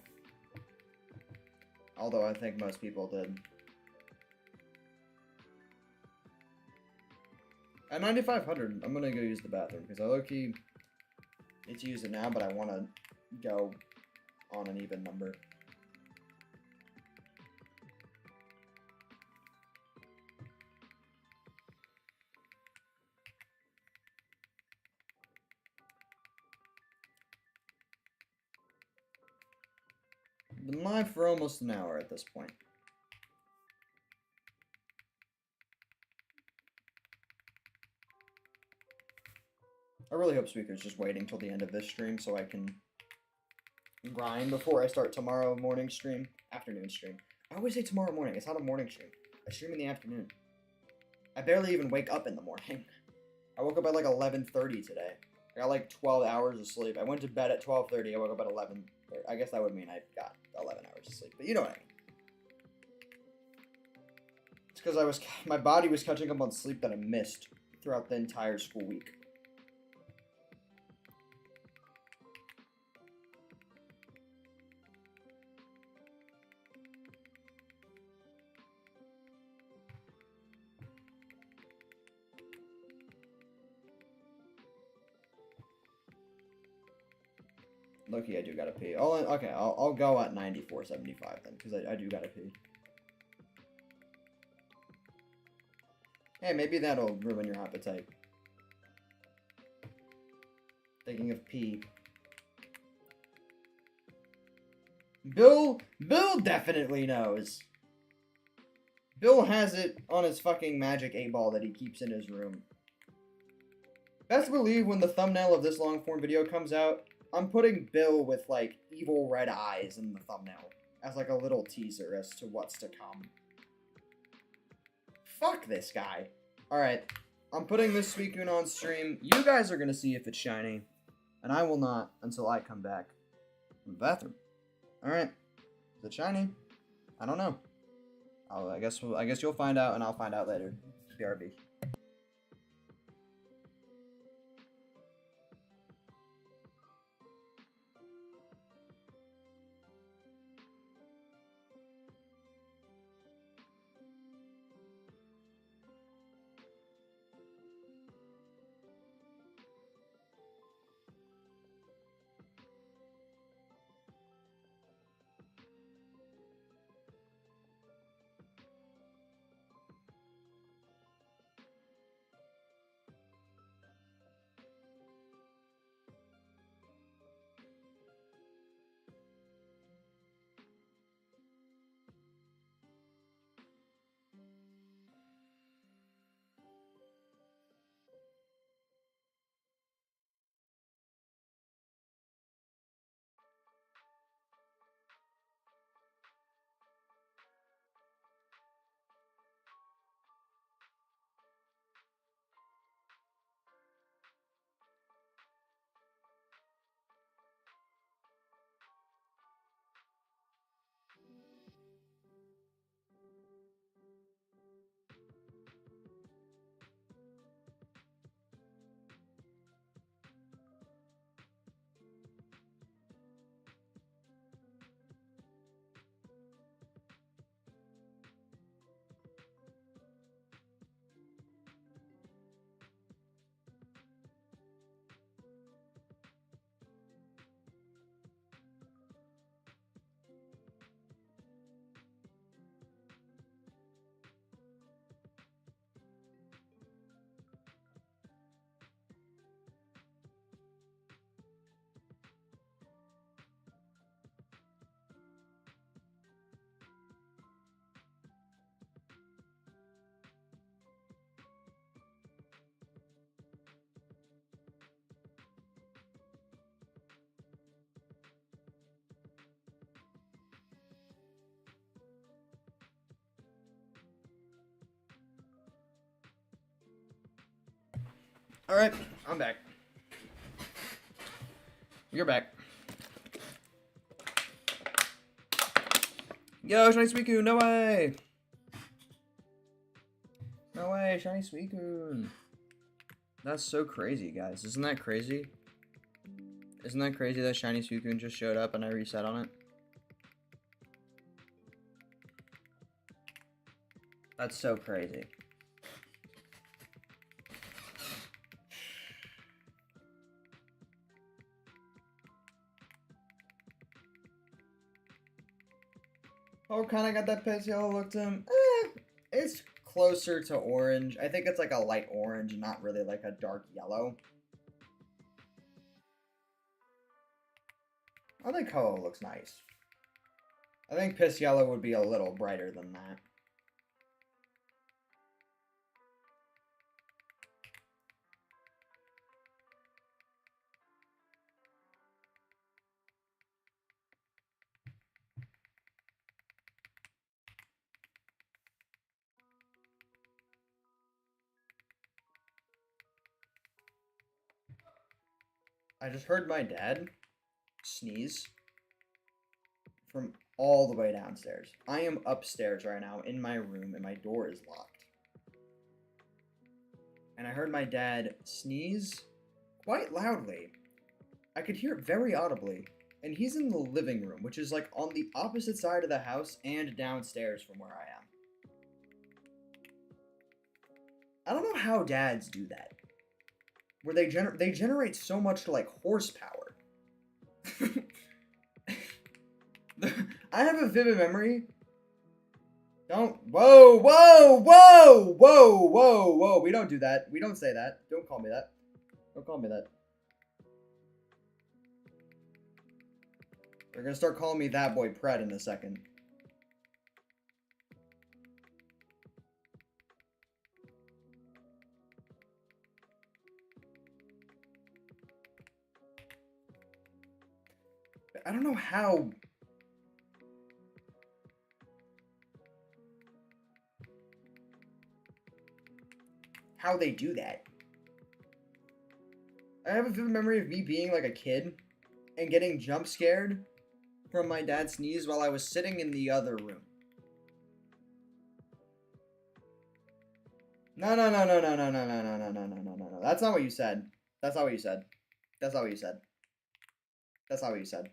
Although I think most people did. At 9,500, I'm gonna go use the bathroom because I low-key need to use it now, but I want to go on an even number. Been live for almost an hour at this point. I really hope Speaker's just waiting till the end of this stream so I can grind before I start tomorrow morning stream. Afternoon stream. I always say tomorrow morning. It's not a morning stream. I stream in the afternoon. I barely even wake up in the morning. I woke up at like 11:30 today. I got like 12 hours of sleep. I went to bed at 12:30. I woke up at 11. I guess that would mean I got 11 hours of sleep. But you know what I mean. It's because my body was catching up on sleep that I missed throughout the entire school week. Loki, I do gotta pee. Okay, I'll go at 94.75 then, because I do gotta pee. Hey, maybe that'll ruin your appetite. Thinking of pee. Bill definitely knows. Bill has it on his fucking magic 8-ball that he keeps in his room. Best believe when the thumbnail of this long-form video comes out, I'm putting Bill with, like, evil red eyes in the thumbnail as, like, a little teaser as to what's to come. Fuck this guy. Alright, I'm putting this Suicune on stream. You guys are gonna see if it's shiny, and I will not until I come back from the bathroom. Alright, is it shiny? I don't know. I guess you'll find out, and I'll find out later. BRB. Alright, I'm back. You're back. Yo, Shiny Suicune, no way! No way, Shiny Suicune. That's so crazy, guys. Isn't that crazy? Isn't that crazy that Shiny Suicune just showed up and I reset on it? That's so crazy. Oh, kind of got that piss yellow look to him. It's closer to orange. I think it's like a light orange, not really like a dark yellow. I think Ho looks nice. I think piss yellow would be a little brighter than that. I just heard my dad sneeze from all the way downstairs. I am upstairs right now in my room and my door is locked. And I heard my dad sneeze quite loudly. I could hear it very audibly. And he's in the living room, which is like on the opposite side of the house and downstairs from where I am. I don't know how dads do that. Where they generate so much like horsepower. I have a vivid memory. Whoa, whoa, whoa, whoa, whoa, whoa. We don't do that. We don't say that. Don't call me that. Don't call me that. They're gonna start calling me Thatboyed Pred in a second. I don't know how they do that. I have a vivid memory of me being like a kid and getting jump scared from my dad's sneeze while I was sitting in the other room. No. That's not what you said. That's not what you said. That's not what you said. That's not what you said.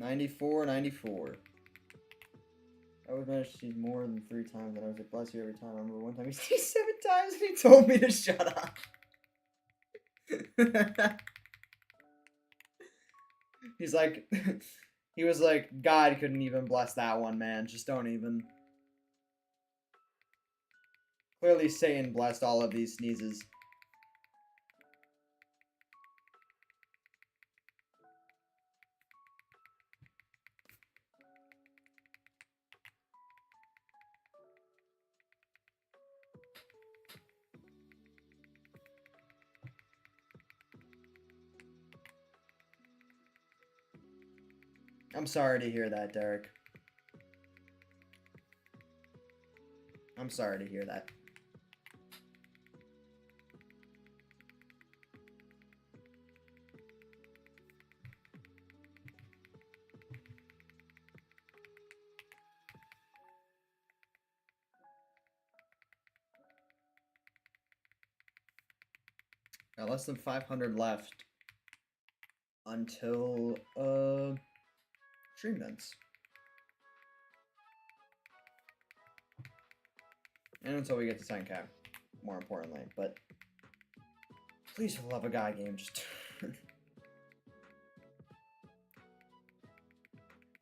$94. I would manage to see more than 3 times, and I was like, bless you every time. I remember one time he sneezed 7 times, and he told me to shut up. He's like, he was like, God couldn't even bless that one, man. Just don't even. Clearly, Satan blessed all of these sneezes. I'm sorry to hear that, Derek. I'm sorry to hear that. Got less than 500 left until stream ends. And until we get to 10K, more importantly, but Please, for the love of God, game, just...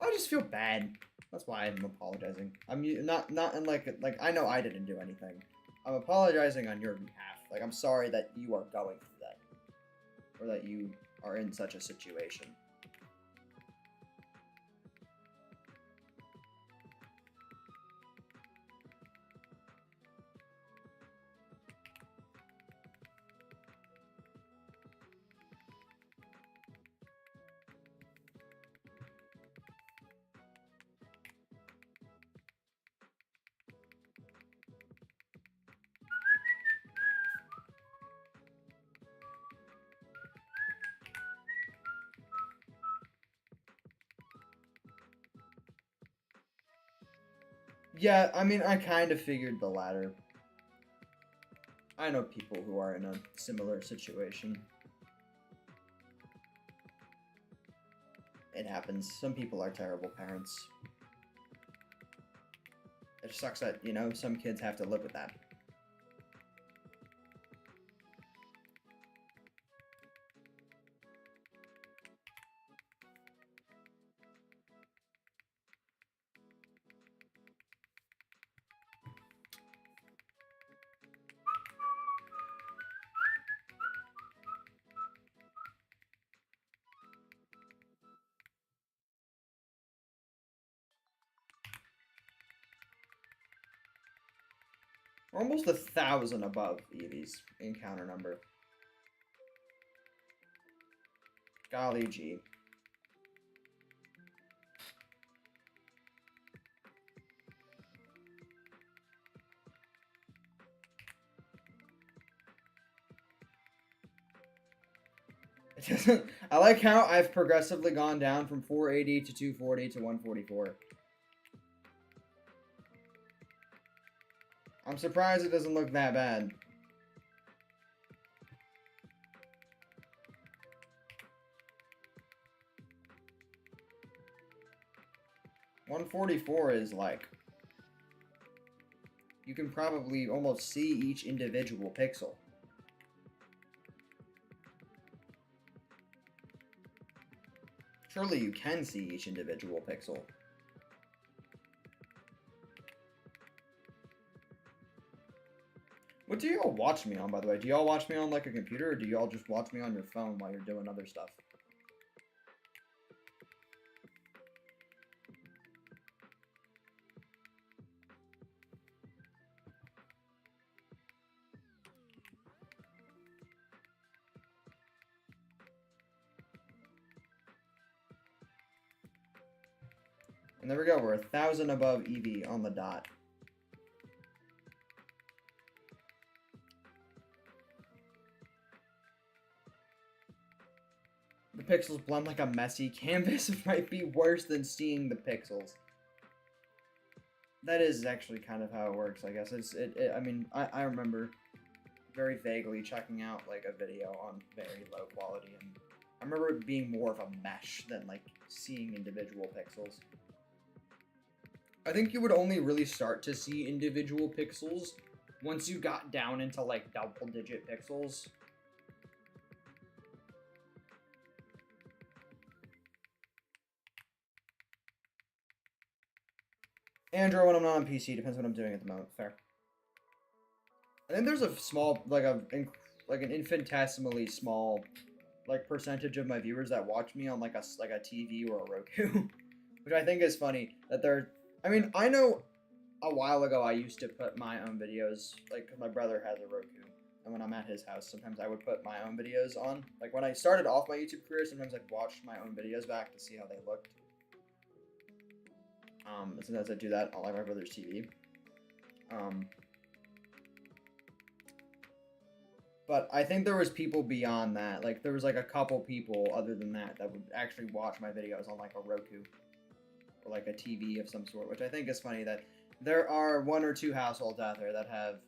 I just feel bad. That's why I'm apologizing. I'm not in like I know I didn't do anything. I'm apologizing on your behalf. Like, I'm sorry that you are going through that. Or that you are in such a situation. Yeah, I mean, I kind of figured the latter. I know people who are in a similar situation. It happens. Some people are terrible parents. It just sucks that, you know, some kids have to live with that. We're almost 1,000 above Eevee's encounter number. Golly gee. It doesn't... I like how I've progressively gone down from 480 to 240 to 144. I'm surprised it doesn't look that bad. $144 is like... You can probably almost see each individual pixel. Surely you can see each individual pixel. What do y'all watch me on, by the way? Do y'all watch me on, like, a computer, or do y'all just watch me on your phone while you're doing other stuff? And there we go, we're 1,000 above Eevee on the dot. The pixels blend like a messy canvas. Might be worse than seeing the pixels. That is actually kind of how it works, I guess. I mean, I remember very vaguely checking out, like, a video on very low quality, and I remember it being more of a mesh than, like, seeing individual pixels. I think you would only really start to see individual pixels once you got down into, like, double-digit pixels. Android when I'm not on PC, depends what I'm doing at the moment. Fair. I think there's a small, like an infinitesimally small, like, percentage of my viewers that watch me on like a TV or a Roku, which I think is funny that they're. I mean, I know a while ago I used to put my own videos, like, 'cause my brother has a Roku, and when I'm at his house, sometimes I would put my own videos on. Like, when I started off my YouTube career, sometimes I'd watch my own videos back to see how they looked. And sometimes I do that on, like, my brother's TV. But I think there was people beyond that. Like, there was, like, a couple people other than that that would actually watch my videos on, like, a Roku. Or, like, a TV of some sort. Which I think is funny that there are 1 or 2 households out there that have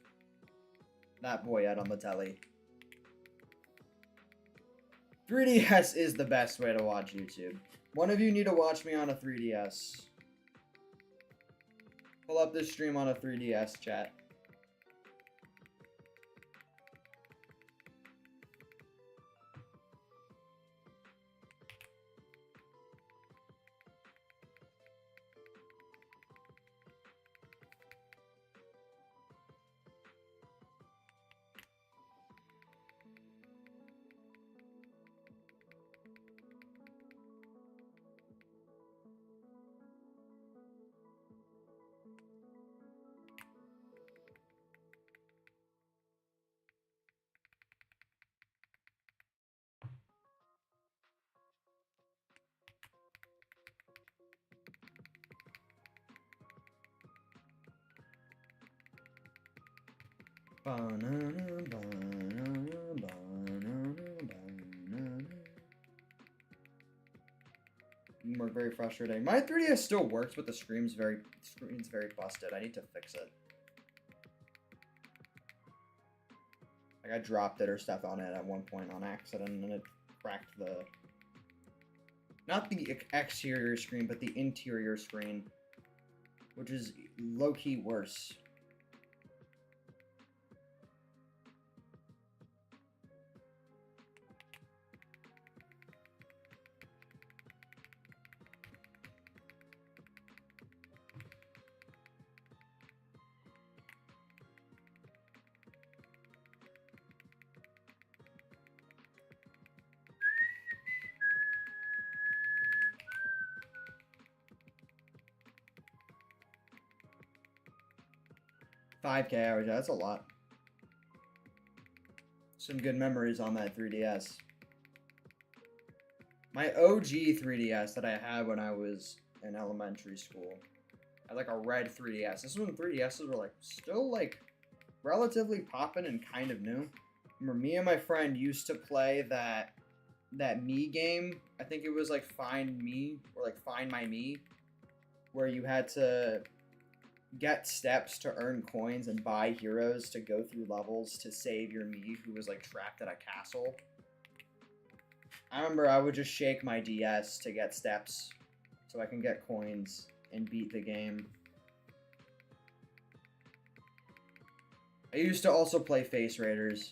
Thatboyed on the telly. 3DS is the best way to watch YouTube. One of you need to watch me on a 3DS. Pull up this stream on a 3DS, chat. Banana, banana, banana, banana. We're very frustrating. My 3DS still works, but the screen's very busted. I need to fix it. Like, I dropped it or stepped on it at one point on accident, and it cracked the... Not the exterior screen, but the interior screen. Which is low-key worse. $5K average, that's a lot. Some good memories on that 3DS. My OG 3DS that I had when I was in elementary school. I had like a red 3DS. This is when 3DSs were like still like relatively poppin' and kind of new. Remember, me and my friend used to play that Me game. I think it was like Find Me or like Find My Me, where you had to get steps to earn coins and buy heroes to go through levels to save your me who was like trapped at a castle. I remember I would just shake my DS to get steps so I can get coins and beat the game. I used to also play Face Raiders.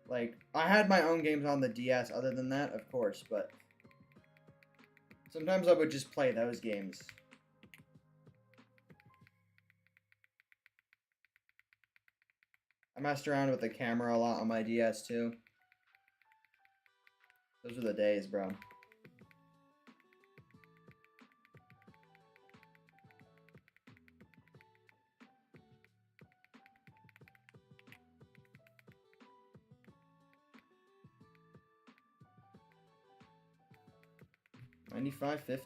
Like, I had my own games on the DS other than that, of course, but sometimes I would just play those games. I messed around with the camera a lot on my DS too. Those were the days, bro. $95.50.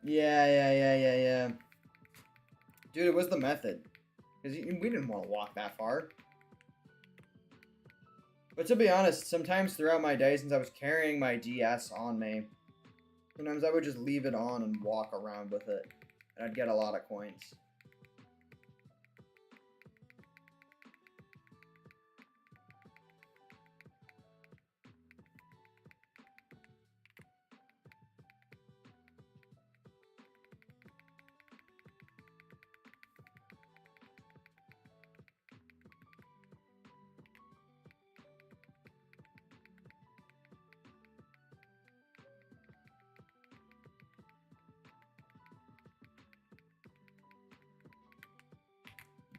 Yeah. Dude, it was the method. Because we didn't want to walk that far. But to be honest, sometimes throughout my day, since I was carrying my DS on me, sometimes I would just leave it on and walk around with it. And I'd get a lot of coins.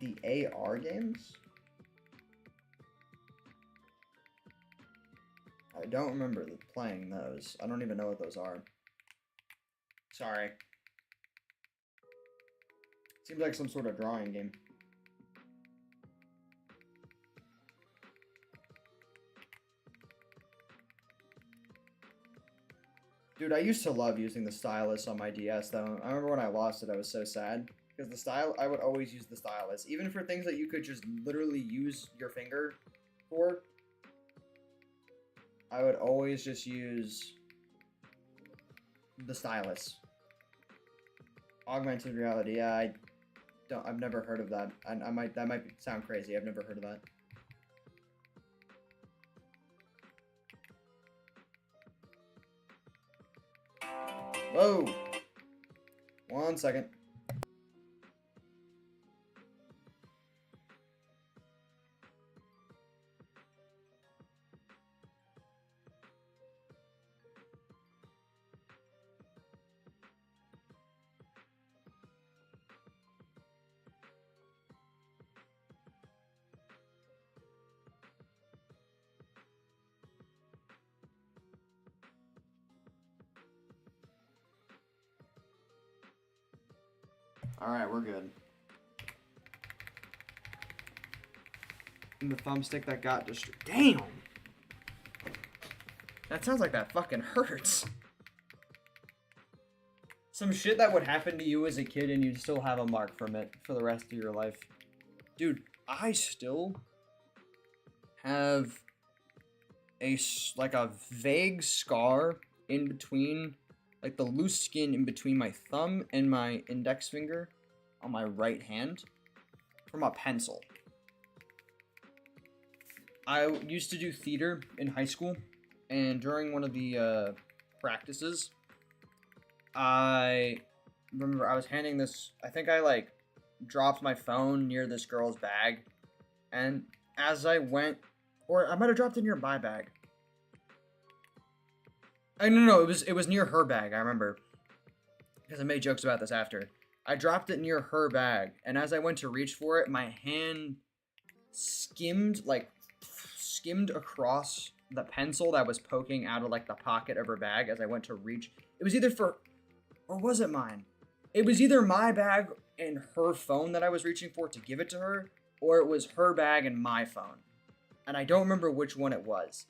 The AR games? I don't remember playing those. I don't even know what those are. Sorry. Seems like some sort of drawing game. Dude, I used to love using the stylus on my DS, though. I remember when I lost it, I was so sad. Because I would always use the stylus. Even for things that you could just literally use your finger for. I would always just use the stylus. Augmented reality, yeah, I've never heard of that. That might sound crazy. I've never heard of that. Whoa! 1 second. Alright, we're good. And the thumbstick that got destroyed. Damn! That sounds like that fucking hurts. Some shit that would happen to you as a kid and you'd still have a mark from it for the rest of your life. Dude, I still have like a vague scar in between, like the loose skin in between my thumb and my index finger on my right hand from a pencil. I used to do theater in high school, and during one of the practices, I remember I was handing this, I think I like dropped my phone near this girl's bag, and as I went, or I might have dropped it near my bag. No, it was near her bag, I remember, because I made jokes about this after. I dropped it near her bag, and as I went to reach for it, my hand skimmed across the pencil that was poking out of like the pocket of her bag as I went to reach. It was either for, or was it mine? It was either my bag and her phone that I was reaching for to give it to her, or it was her bag and my phone. And I don't remember which one it was.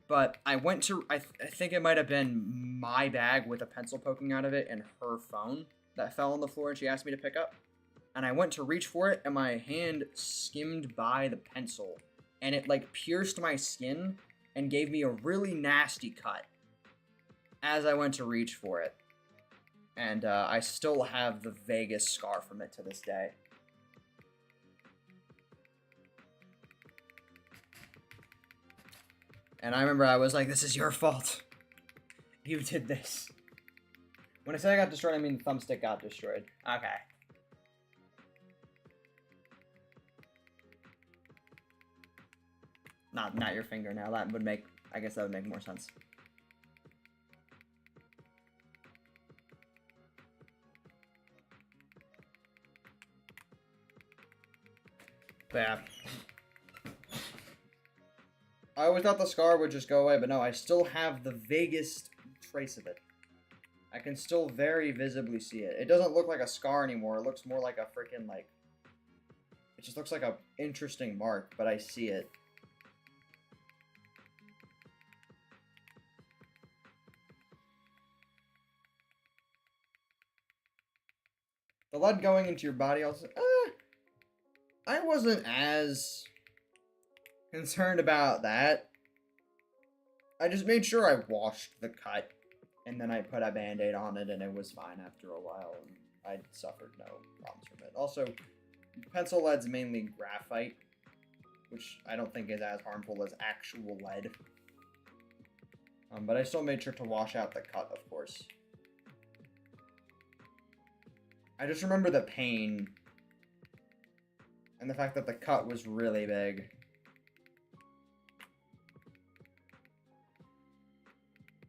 But I went to, I think it might have been my bag with a pencil poking out of it and her phone that fell on the floor and she asked me to pick up. And I went to reach for it and my hand skimmed by the pencil. And it like pierced my skin and gave me a really nasty cut as I went to reach for it. And I still have the vaguest scar from it to this day. And I remember I was like, this is your fault. You did this. When I say I got destroyed, I mean the thumbstick got destroyed. Okay. Not your fingernail. That would make, I guess that would make more sense. But yeah. I always thought the scar would just go away, but no, I still have the vaguest trace of it. I can still very visibly see it. It doesn't look like a scar anymore. It looks more like a freaking, like... It just looks like a interesting mark, but I see it. The lead going into your body also... I wasn't as concerned about that. I just made sure I washed the cut, and then I put a band-aid on it, and it was fine after a while, and I suffered no problems from it. Also, pencil lead's mainly graphite, which I don't think is as harmful as actual lead. But I still made sure to wash out the cut, of course. I just remember the pain, and the fact that the cut was really big.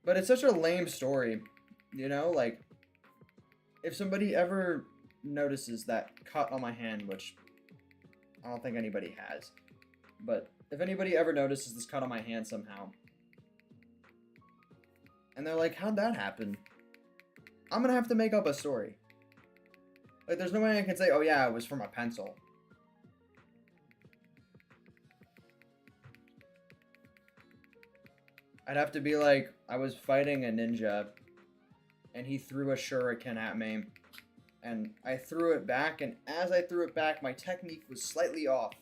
But it's such a lame story, you know? Like, if somebody ever notices that cut on my hand, which I don't think anybody has, but if anybody ever notices this cut on my hand somehow, and they're like, how'd that happen? I'm gonna have to make up a story. Like, there's no way I can say, oh yeah, it was from a pencil. I'd have to be like, I was fighting a ninja, and he threw a shuriken at me, and I threw it back, and as I threw it back, my technique was slightly off,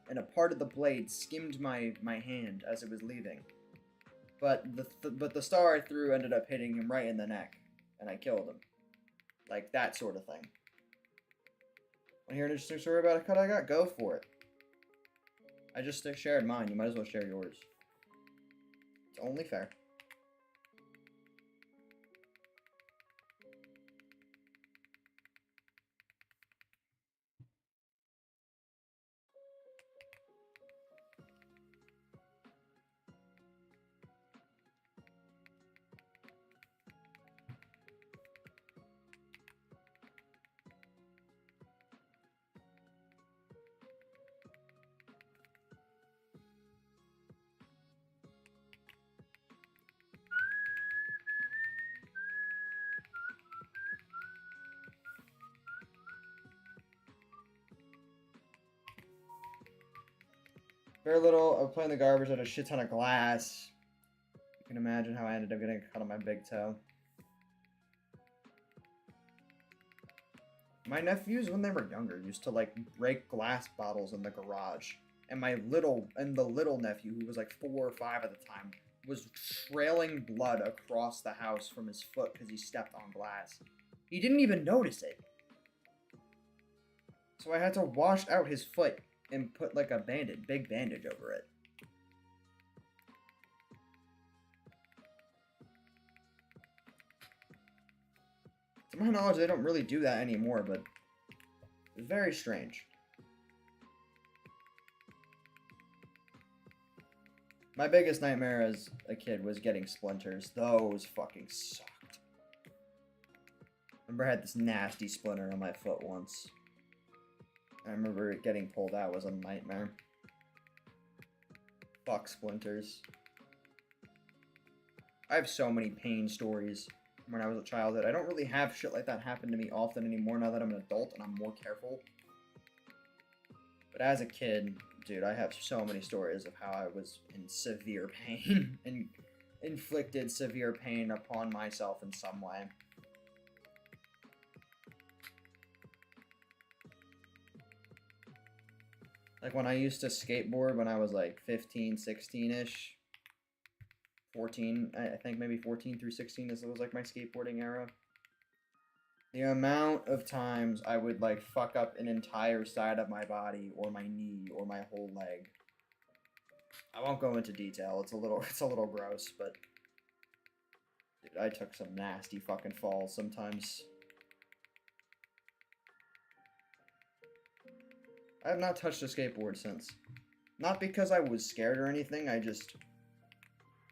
and a part of the blade skimmed my hand as it was leaving. But the star I threw ended up hitting him right in the neck, and I killed him. Like, that sort of thing. Want to hear an interesting story about a cut I got? Go for it. I just shared mine. You might as well share yours. It's only fair. Very little of playing the garbage at a shit ton of glass. You can imagine how I ended up getting a cut on my big toe. My nephews, when they were younger, used to like break glass bottles in the garage. And the little nephew, who was like 4 or 5 at the time, was trailing blood across the house from his foot because he stepped on glass. He didn't even notice it. So I had to wash out his foot and put like a big bandage over it. To my knowledge, they don't really do that anymore, but it's very strange. My biggest nightmare as a kid was getting splinters. Those fucking sucked. I remember I had this nasty splinter on my foot once. I remember it getting pulled out was a nightmare. Fuck splinters. I have so many pain stories from when I was a child that I don't really have shit like that happen to me often anymore now that I'm an adult and I'm more careful. But as a kid, dude, I have so many stories of how I was in severe pain and inflicted severe pain upon myself in some way. Like when I used to skateboard when I was like 15, 16-ish. 14, I think maybe 14 through 16 was like my skateboarding era. The amount of times I would like fuck up an entire side of my body or my knee or my whole leg. I won't go into detail. It's a little gross, but dude, I took some nasty fucking falls sometimes. I have not touched a skateboard since. Not because I was scared or anything, I just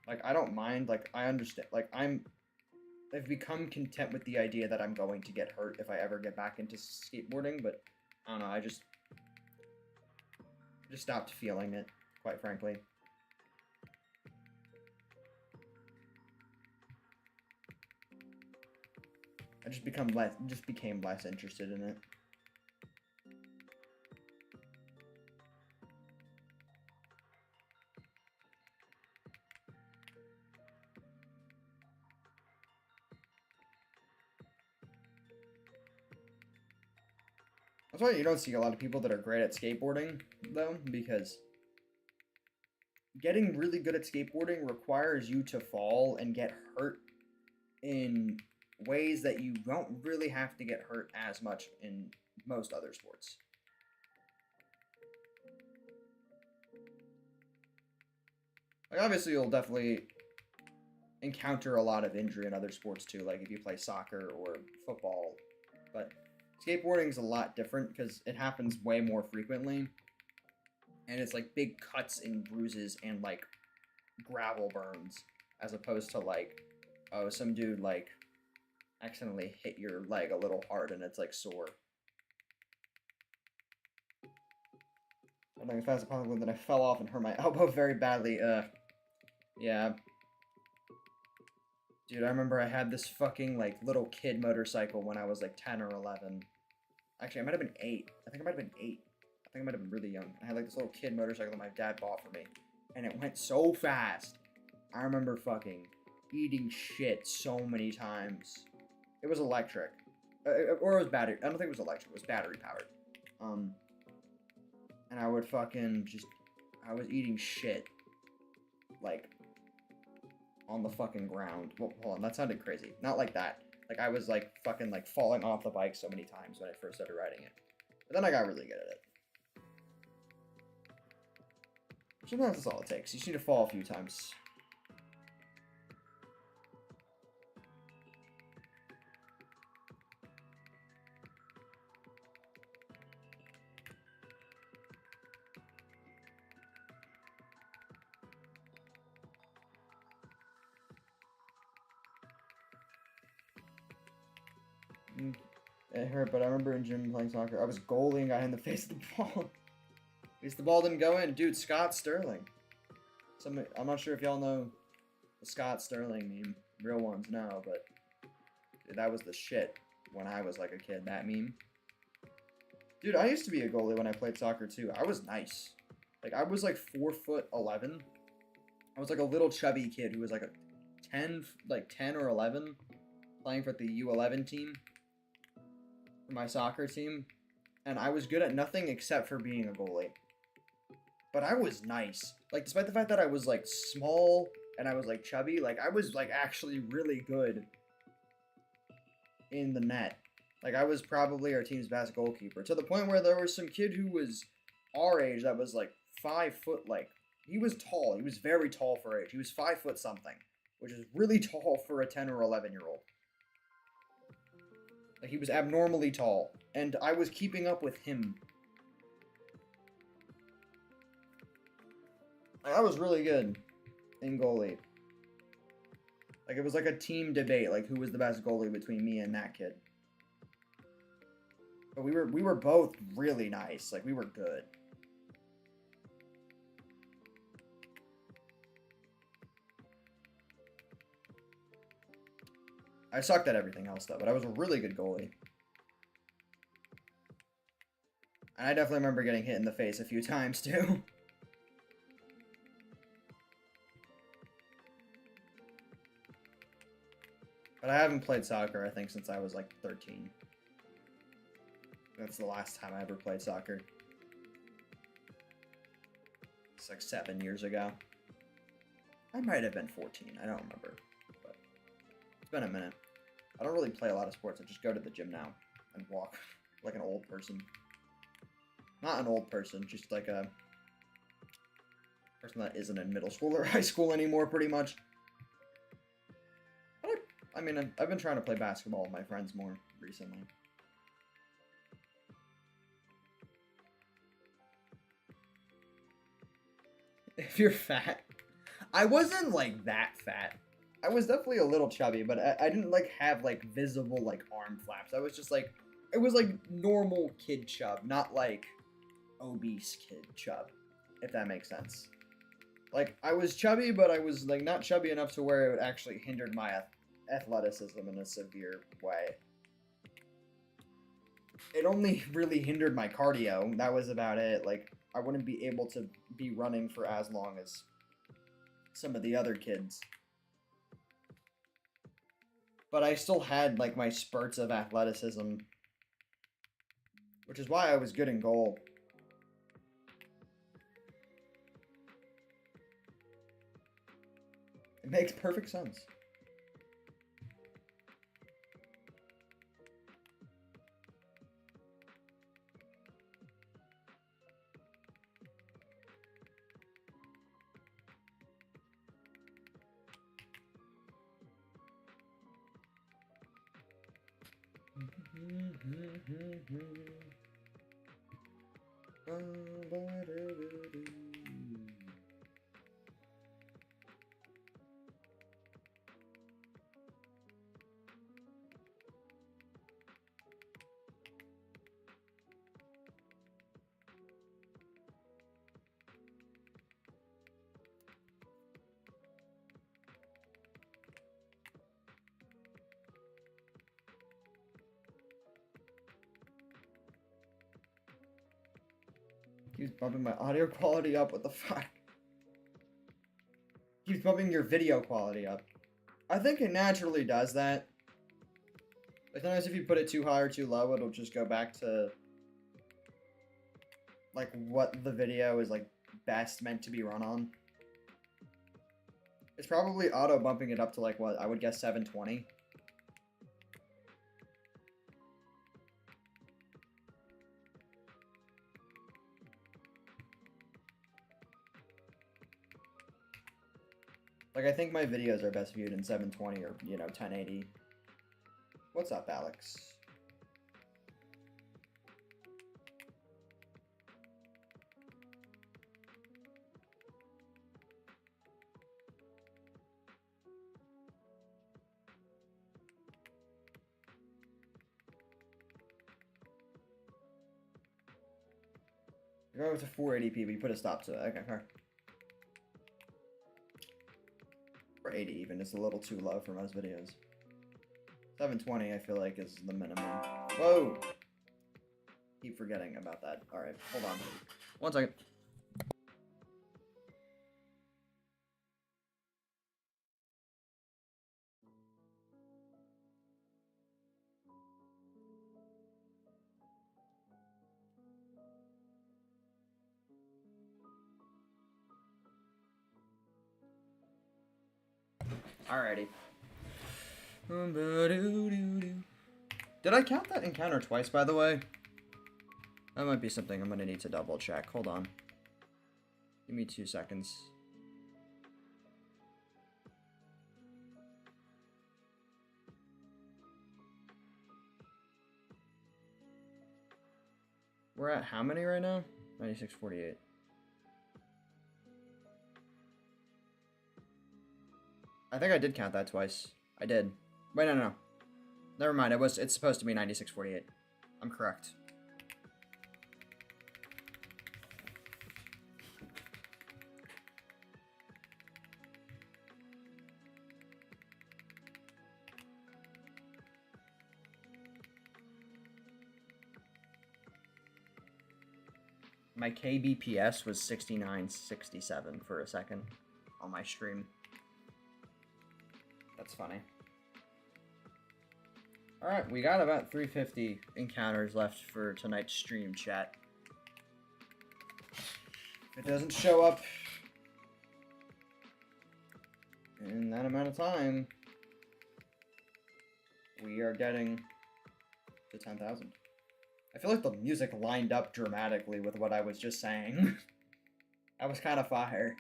like I don't mind, like I understand, like I've become content with the idea that I'm going to get hurt if I ever get back into skateboarding, but I don't know, I just stopped feeling it, quite frankly. I just became less interested in it. That's why you don't see a lot of people that are great at skateboarding, though, because getting really good at skateboarding requires you to fall and get hurt in ways that you don't really have to get hurt as much in most other sports. Like, obviously, you'll definitely encounter a lot of injury in other sports, too, like if you play soccer or football, but skateboarding is a lot different because it happens way more frequently, and it's like big cuts and bruises and like gravel burns, as opposed to like, oh, some dude like accidentally hit your leg a little hard and it's like sore. I'm like as fast as possible, then I fell off and hurt my elbow very badly. Yeah. Dude, I remember I had this fucking like little kid motorcycle when I was like 10 or 11. Actually, I might have been 8. I think I might have been 8. I think I might have been really young. I had like this little kid motorcycle that my dad bought for me. And it went so fast. I remember fucking eating shit so many times. It was electric. Or it was battery. I don't think it was electric. It was battery powered. And I would fucking just... I was eating shit. Like, on the fucking ground. Well, hold on. That sounded crazy. Not like that. Like, I was, like, fucking, like, falling off the bike so many times when I first started riding it. But then I got really good at it. Sometimes that's all it takes. You just need to fall a few times. It hurt, but I remember in gym playing soccer, I was goaling a guy in the face of the ball. At least the ball didn't go in. Dude, Scott Sterling. I'm not sure if y'all know the Scott Sterling meme. Real ones know, but dude, that was the shit when I was like a kid, that meme. Dude, I used to be a goalie when I played soccer too. I was nice. Like, I was like 4'11". I was like a little chubby kid who was like a 10 or 11 playing for the U11 team. my soccer team, and I was good at nothing except for being a goalie. But I was nice. Like, despite the fact that I was, like, small and I was, like, chubby, like, I was, like, actually really good in the net. Like, I was probably our team's best goalkeeper. To the point where there was some kid who was our age that was, like, 5 foot, like, he was tall. He was very tall for age. He was 5 foot something, which is really tall for a 10 or 11-year-old. Like, he was abnormally tall, and I was keeping up with him. Like, I was really good in goalie. Like, it was like a team debate, like, who was the best goalie between me and that kid. But we were both really nice. Like, we were good. I sucked at everything else, though, but I was a really good goalie. And I definitely remember getting hit in the face a few times, too. But I haven't played soccer, I think, since I was, like, 13. That's the last time I ever played soccer. It's like 7 years ago. I might have been 14, I don't remember. But it's been a minute. I don't really play a lot of sports, I just go to the gym now and walk like an old person. Not an old person, just like a person that isn't in middle school or high school anymore, pretty much. But I mean, I've been trying to play basketball with my friends more recently. If you're fat. I wasn't, like, that fat. I was definitely a little chubby, but I didn't, like, have, like, visible, like, arm flaps. I was just, like, it was, like, normal kid chub, not, like, obese kid chub, if that makes sense. Like, I was chubby, but I was, like, not chubby enough to where it actually hindered my athleticism in a severe way. It only really hindered my cardio. That was about it. Like, I wouldn't be able to be running for as long as some of the other kids. But I still had, like, my spurts of athleticism, which is why I was good in goal. It makes perfect sense. Keeps bumping my audio quality up, what the fuck? Keeps bumping your video quality up. I think it naturally does that. Like, sometimes if you put it too high or too low, it'll just go back to, like, what the video is, like, best meant to be run on. It's probably auto-bumping it up to, like, what, I would guess 720. Like, I think my videos are best viewed in 720 or, you know, 1080. What's up, Alex? Go to 480p, but you put a stop to it. Okay. Or 80 even, it's a little too low for most videos. 720 I feel like is the minimum. Whoa! Keep forgetting about that. Alright, hold on. 1 second. Alrighty. Did I count that encounter twice, by the way? That might be something I'm gonna need to double check. Hold on. Give me 2 seconds. We're at how many right now? 9648. I think I did count that twice. I did. Wait, no. Never mind. It's supposed to be 9648. I'm correct. My kbps was 6967 for a second on my stream. That's funny. Alright, we got about 350 encounters left for tonight's stream, chat. If it doesn't show up in that amount of time, we are getting to 10,000. I feel like the music lined up dramatically with what I was just saying. That was kind of fire.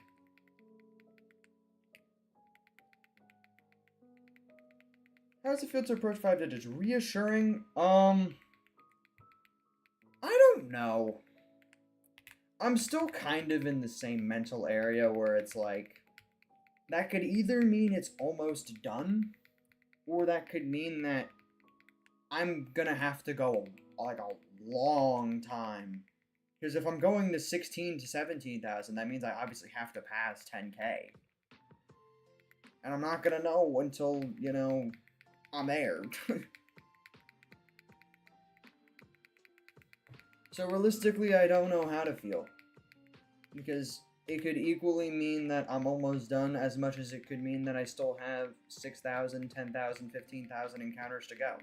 How does it feel to approach 5 digits? Reassuring? I don't know. I'm still kind of in the same mental area where it's like, that could either mean it's almost done, or that could mean that I'm gonna have to go like a long time. Because if I'm going to 16 to 17,000, that means I obviously have to pass 10k. And I'm not gonna know until, you know, I'm there. So realistically, I don't know how to feel. Because it could equally mean that I'm almost done as much as it could mean that I still have 6,000, 10,000, 15,000 encounters to go.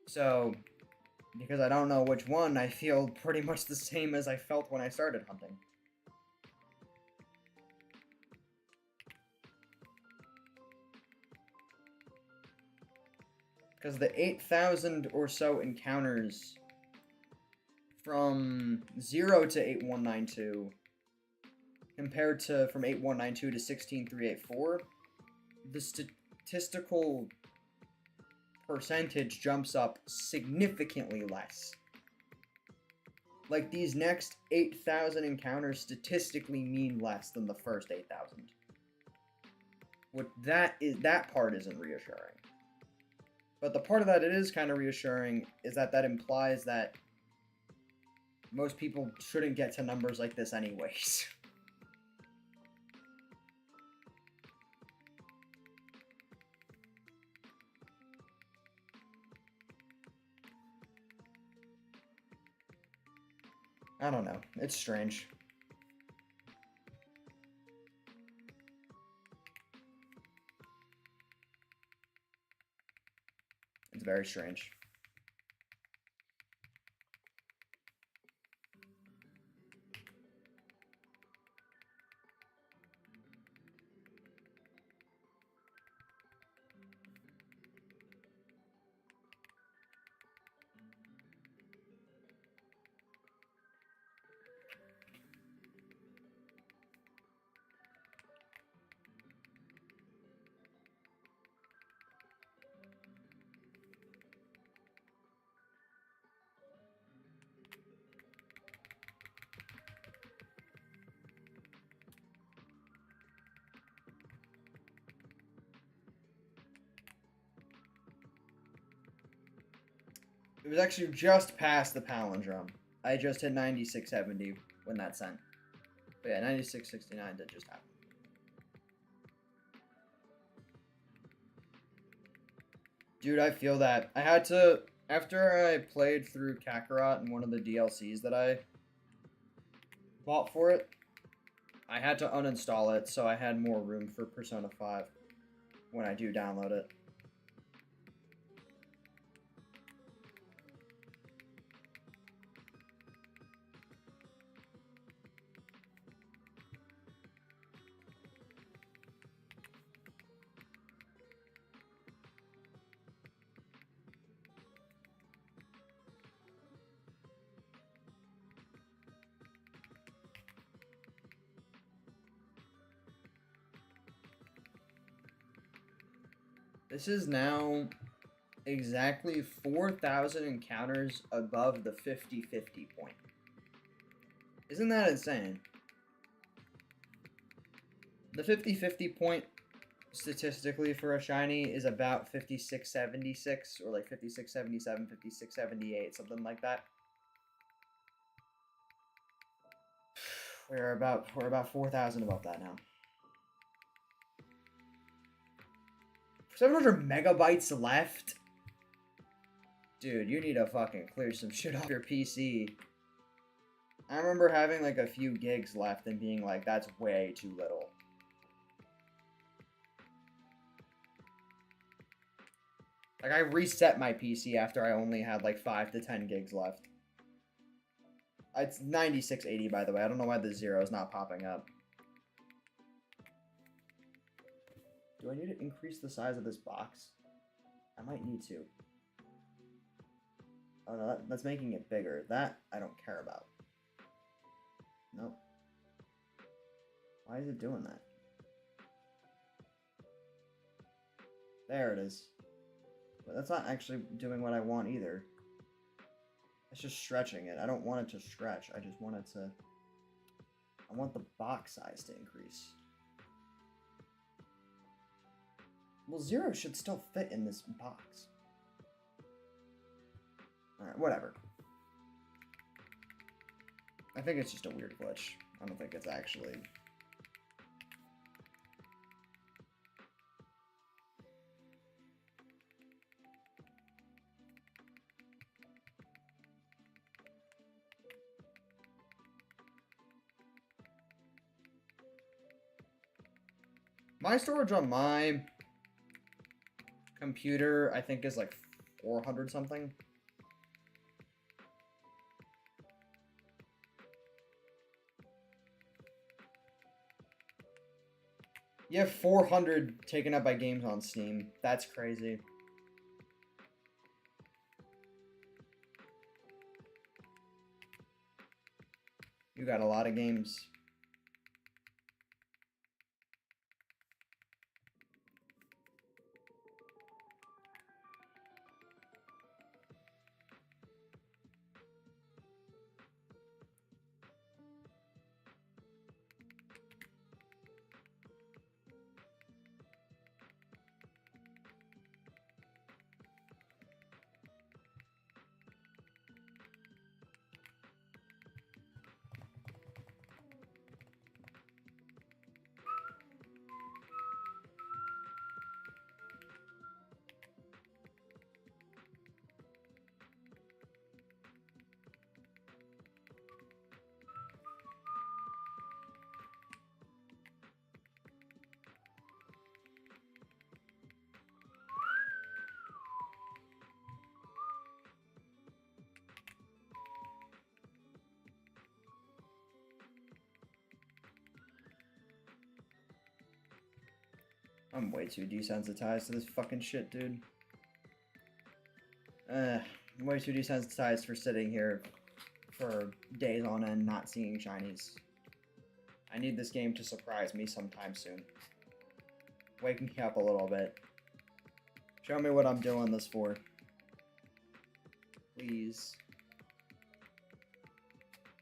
So, because I don't know which one, I feel pretty much the same as I felt when I started hunting. Because the 8,000 or so encounters from 0 to 8192 compared to from 8192 to 16384, the statistical percentage jumps up significantly less. Like, these next 8,000 encounters statistically mean less than the first 8,000. That part isn't reassuring. But the part of that it is kind of reassuring is that implies that most people shouldn't get to numbers like this anyways. I don't know. It's strange. It's very strange. It was actually just past the palindrome. I just hit 9670 when that sent. But yeah, 9669 did just happen. Dude, I feel that. I had to, after I played through Kakarot and one of the DLCs that I bought for it, I had to uninstall it so I had more room for Persona 5 when I do download it. This is now exactly 4,000 encounters above the 50-50 point. Isn't that insane? The 50-50 point statistically for a shiny is about 5676 or like 5677, 5678, something like that. We're about 4,000 above that now. 700 megabytes left? Dude, you need to fucking clear some shit off your PC. I remember having like a few gigs left and being like, that's way too little. Like, I reset my PC after I only had like 5 to 10 gigs left. It's 9680, by the way. I don't know why the 0 is not popping up. Do I need to increase the size of this box? I might need to. Oh no, that's making it bigger. That I don't care about. Nope. Why is it doing that? There it is. But that's not actually doing what I want either. It's just stretching it. I don't want it to stretch. I just want it to... I want the box size to increase. Well, 0 should still fit in this box. Alright, whatever. I think it's just a weird glitch. I don't think it's actually... My storage on my computer, I think, is like 400 something. You have 400 taken up by games on Steam. That's crazy. You got a lot of games. I'm way too desensitized to this fucking shit, dude. I'm way too desensitized for sitting here for days on end not seeing shinies. I need this game to surprise me sometime soon. Wake me up a little bit. Show me what I'm doing this for. Please.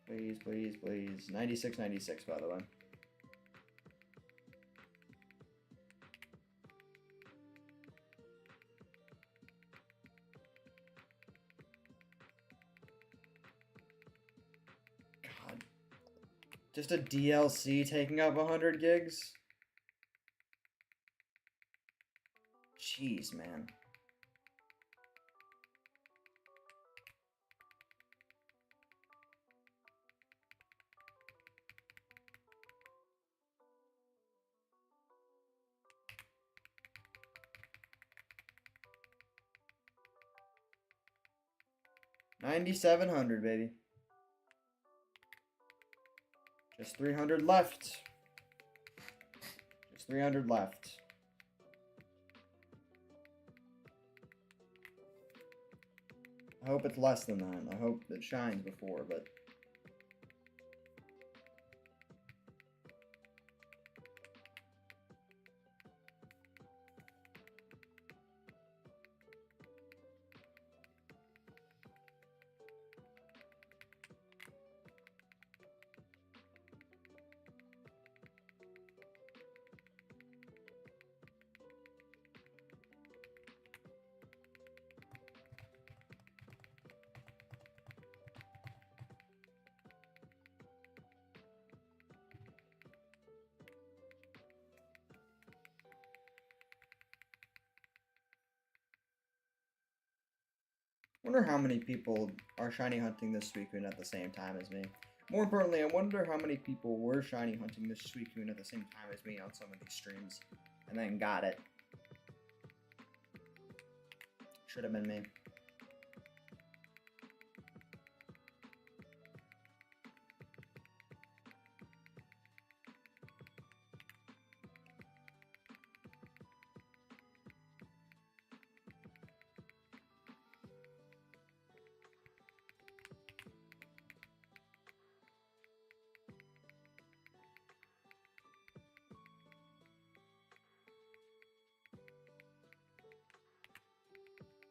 Please, please, please. 96, by the way. God. Just a DLC taking up 100 gigs? Jeez, man. $9,700, baby. Just 300 left. Just 300 left. I hope it's less than that. I hope it shines before, but... Wonder how many people are shiny hunting this Suicune at the same time as me. More importantly, I wonder how many people were shiny hunting this Suicune at the same time as me on some of these streams, and then got it. Should have been me.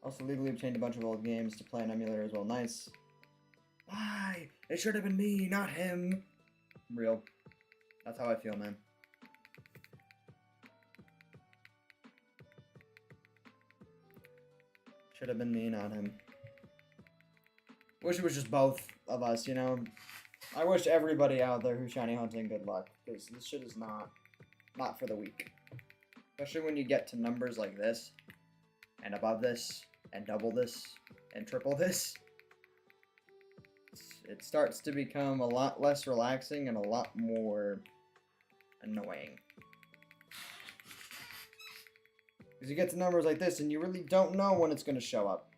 Also legally obtained a bunch of old games to play on emulator as well. Nice. Why? It should have been me, not him. Real. That's how I feel, man. Should have been me, not him. Wish it was just both of us, you know? I wish everybody out there who's shiny hunting good luck, because this shit is not for the weak. Especially when you get to numbers like this, and above this, and double this, and triple this. It starts to become a lot less relaxing and a lot more annoying. Because you get to numbers like this and you really don't know when it's going to show up.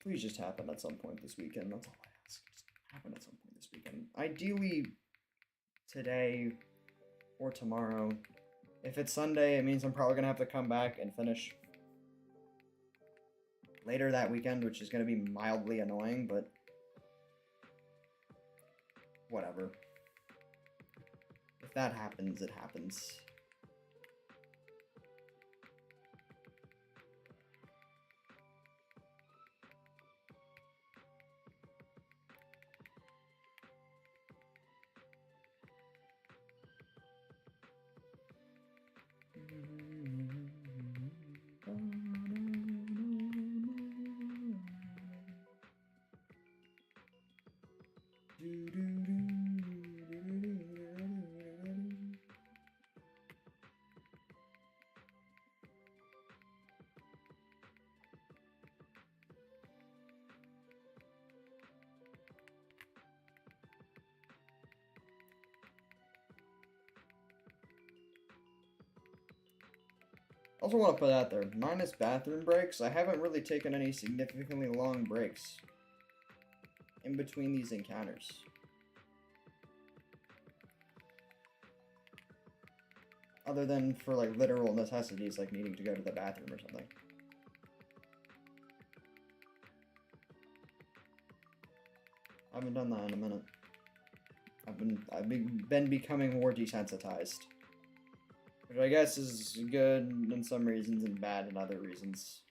Please just happen at some point this weekend. That's all I ask. Just happen at some point this weekend. Ideally today or tomorrow. If it's Sunday, it means I'm probably going to have to come back and finish later that weekend, which is going to be mildly annoying, but whatever. If that happens, it happens. Also want to put out there, minus bathroom breaks, I haven't really taken any significantly long breaks in between these encounters. Other than for like literal necessities like needing to go to the bathroom or something. I haven't done that in a minute. I've been becoming more desensitized. Which I guess is good in some reasons and bad in other reasons.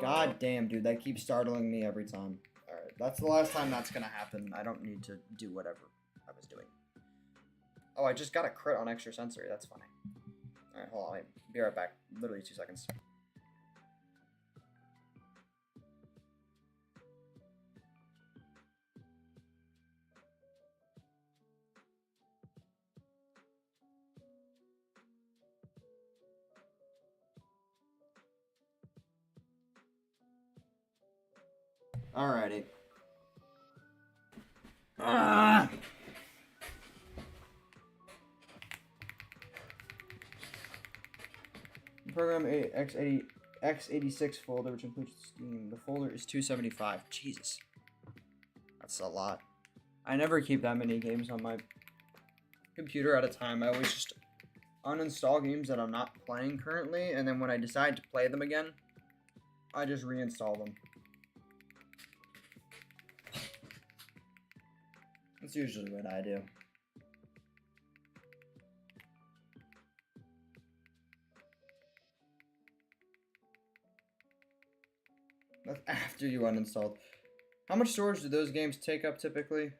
God damn, dude, that keeps startling me every time. Alright, that's the last time that's gonna happen. I don't need to do whatever I was doing. Oh, I just got a crit on extra sensory. That's funny. Alright, hold on. I'll be right back. Literally 2 seconds. Alrighty. Program X86 folder, which includes Steam. The folder is 275. Jesus. That's a lot. I never keep that many games on my computer at a time. I always just uninstall games that I'm not playing currently, and then when I decide to play them again, I just reinstall them. That's usually what I do. That's after you uninstalled. How much storage do those games take up typically?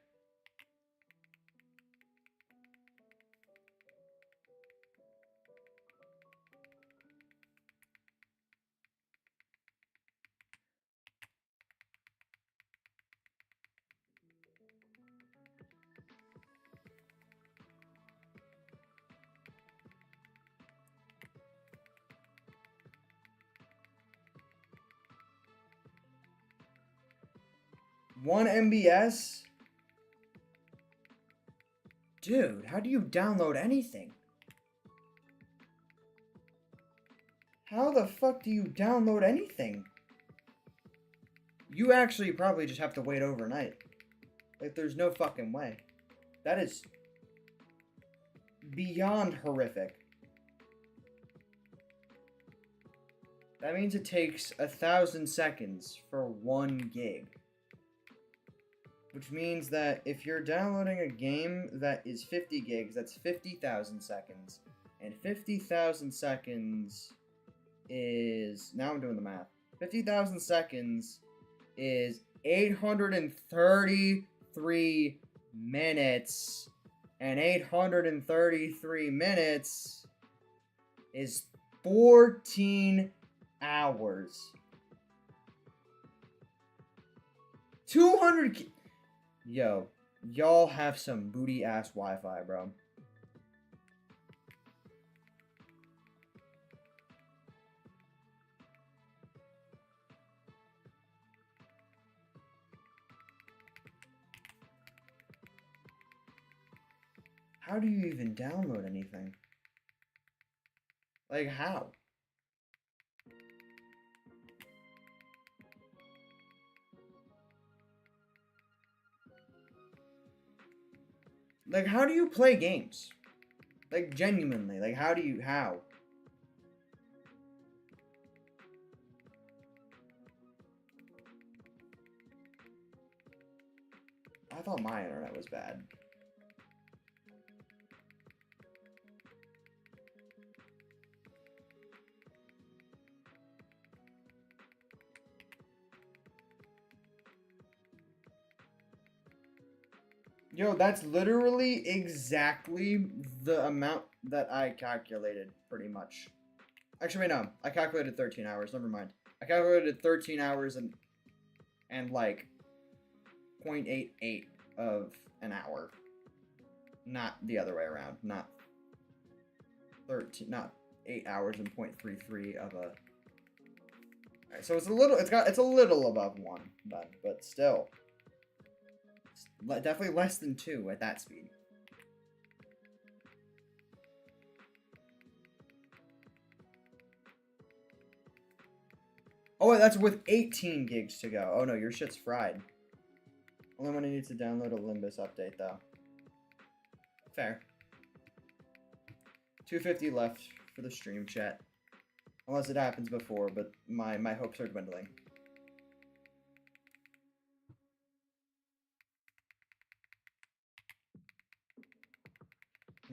One MBS? Dude, how do you download anything? How the fuck do you download anything? You actually probably just have to wait overnight. Like, there's no fucking way. That is beyond horrific. That means it takes 1,000 seconds for 1 gig. Which means that if you're downloading a game that is 50 gigs, that's 50,000 seconds. And 50,000 seconds is... Now I'm doing the math. 50,000 seconds is 833 minutes. And 833 minutes is 14 hours. 200... Yo, y'all have some booty ass Wi-Fi, bro. How do you even download anything? Like, how? Like, how do you play games? Like, genuinely. Like, how? I thought my internet was bad. Yo, that's literally exactly the amount that I calculated, pretty much. Actually, wait, no. I calculated 13 hours. Never mind. I calculated 13 hours and like 0.88 of an hour. Not the other way around. Not 8 hours and 0.33 of a... Alright, so it's a little above 1, but still. Definitely less than 2 at that speed. Oh, wait, that's with 18 gigs to go. Oh no, your shit's fried. Only when I need to download a Limbus update, though. Fair. 250 left for the stream chat. Unless it happens before, but my hopes are dwindling.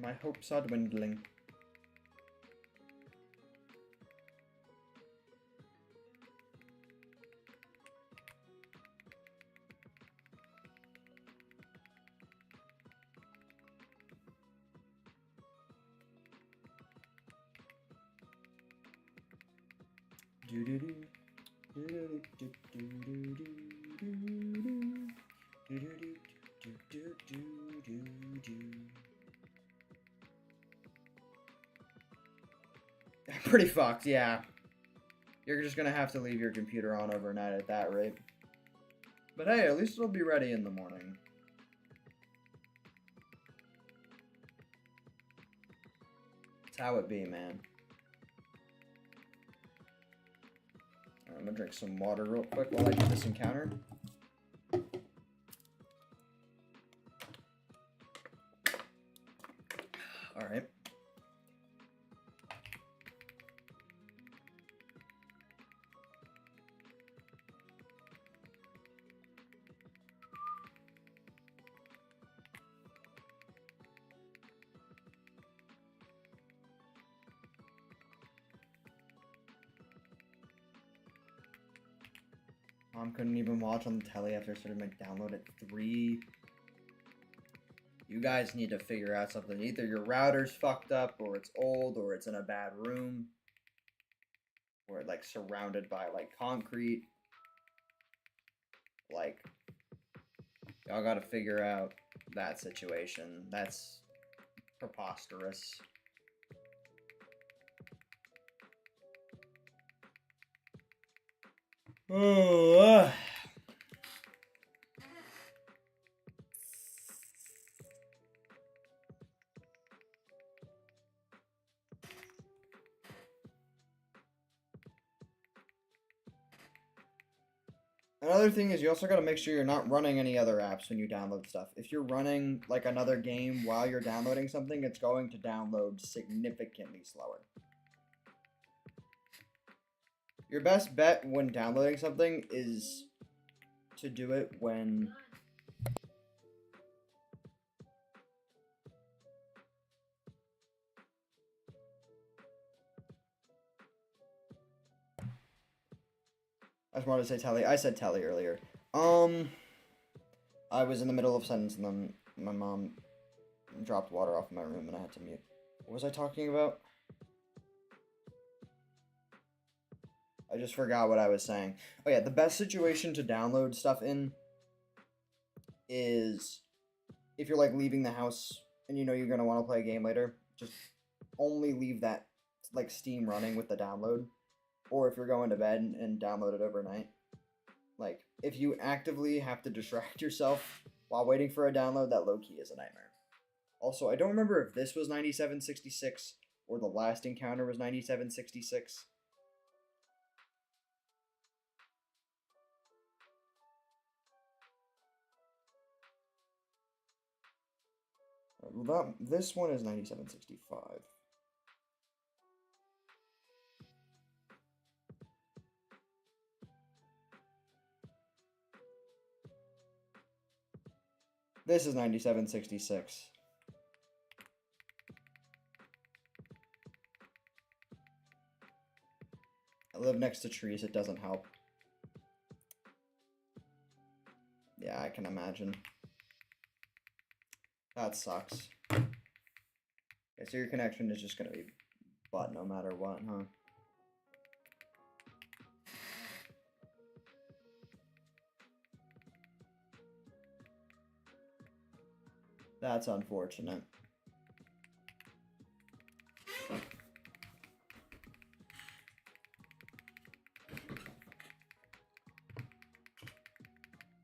My hopes are dwindling. Pretty fucked, yeah. You're just gonna have to leave your computer on overnight at that rate. But hey, at least it'll be ready in the morning. That's how it be, man. I'm gonna drink some water real quick while I do this encounter. Alright. Tom couldn't even watch on the telly after I started my download at 3. You guys need to figure out something. Either your router's fucked up, or it's old, or it's in a bad room, or like surrounded by like concrete. Like, y'all gotta figure out that situation. That's preposterous. Oh. Another thing is you also got to make sure you're not running any other apps when you download stuff. If you're running like another game while you're downloading something, it's going to download significantly slower. Your best bet when downloading something is to do it when I just wanted to say telly. I said telly earlier. I was in the middle of a sentence and then my mom dropped water off in my room and I had to mute. What was I talking about? I just forgot what I was saying. Oh yeah, the best situation to download stuff in is if you're like leaving the house and you know you're gonna want to play a game later, just only leave that like Steam running with the download. Or if you're going to bed and download it overnight. Like, if you actively have to distract yourself while waiting for a download, that low-key is a nightmare. Also, I don't remember if this was 9766 or the last encounter was 9766. Well, this one is 9765. This is 9766. I live next to trees, it doesn't help. Yeah, I can imagine. That sucks. Okay, so your connection is just gonna be butt no matter what, huh? That's unfortunate.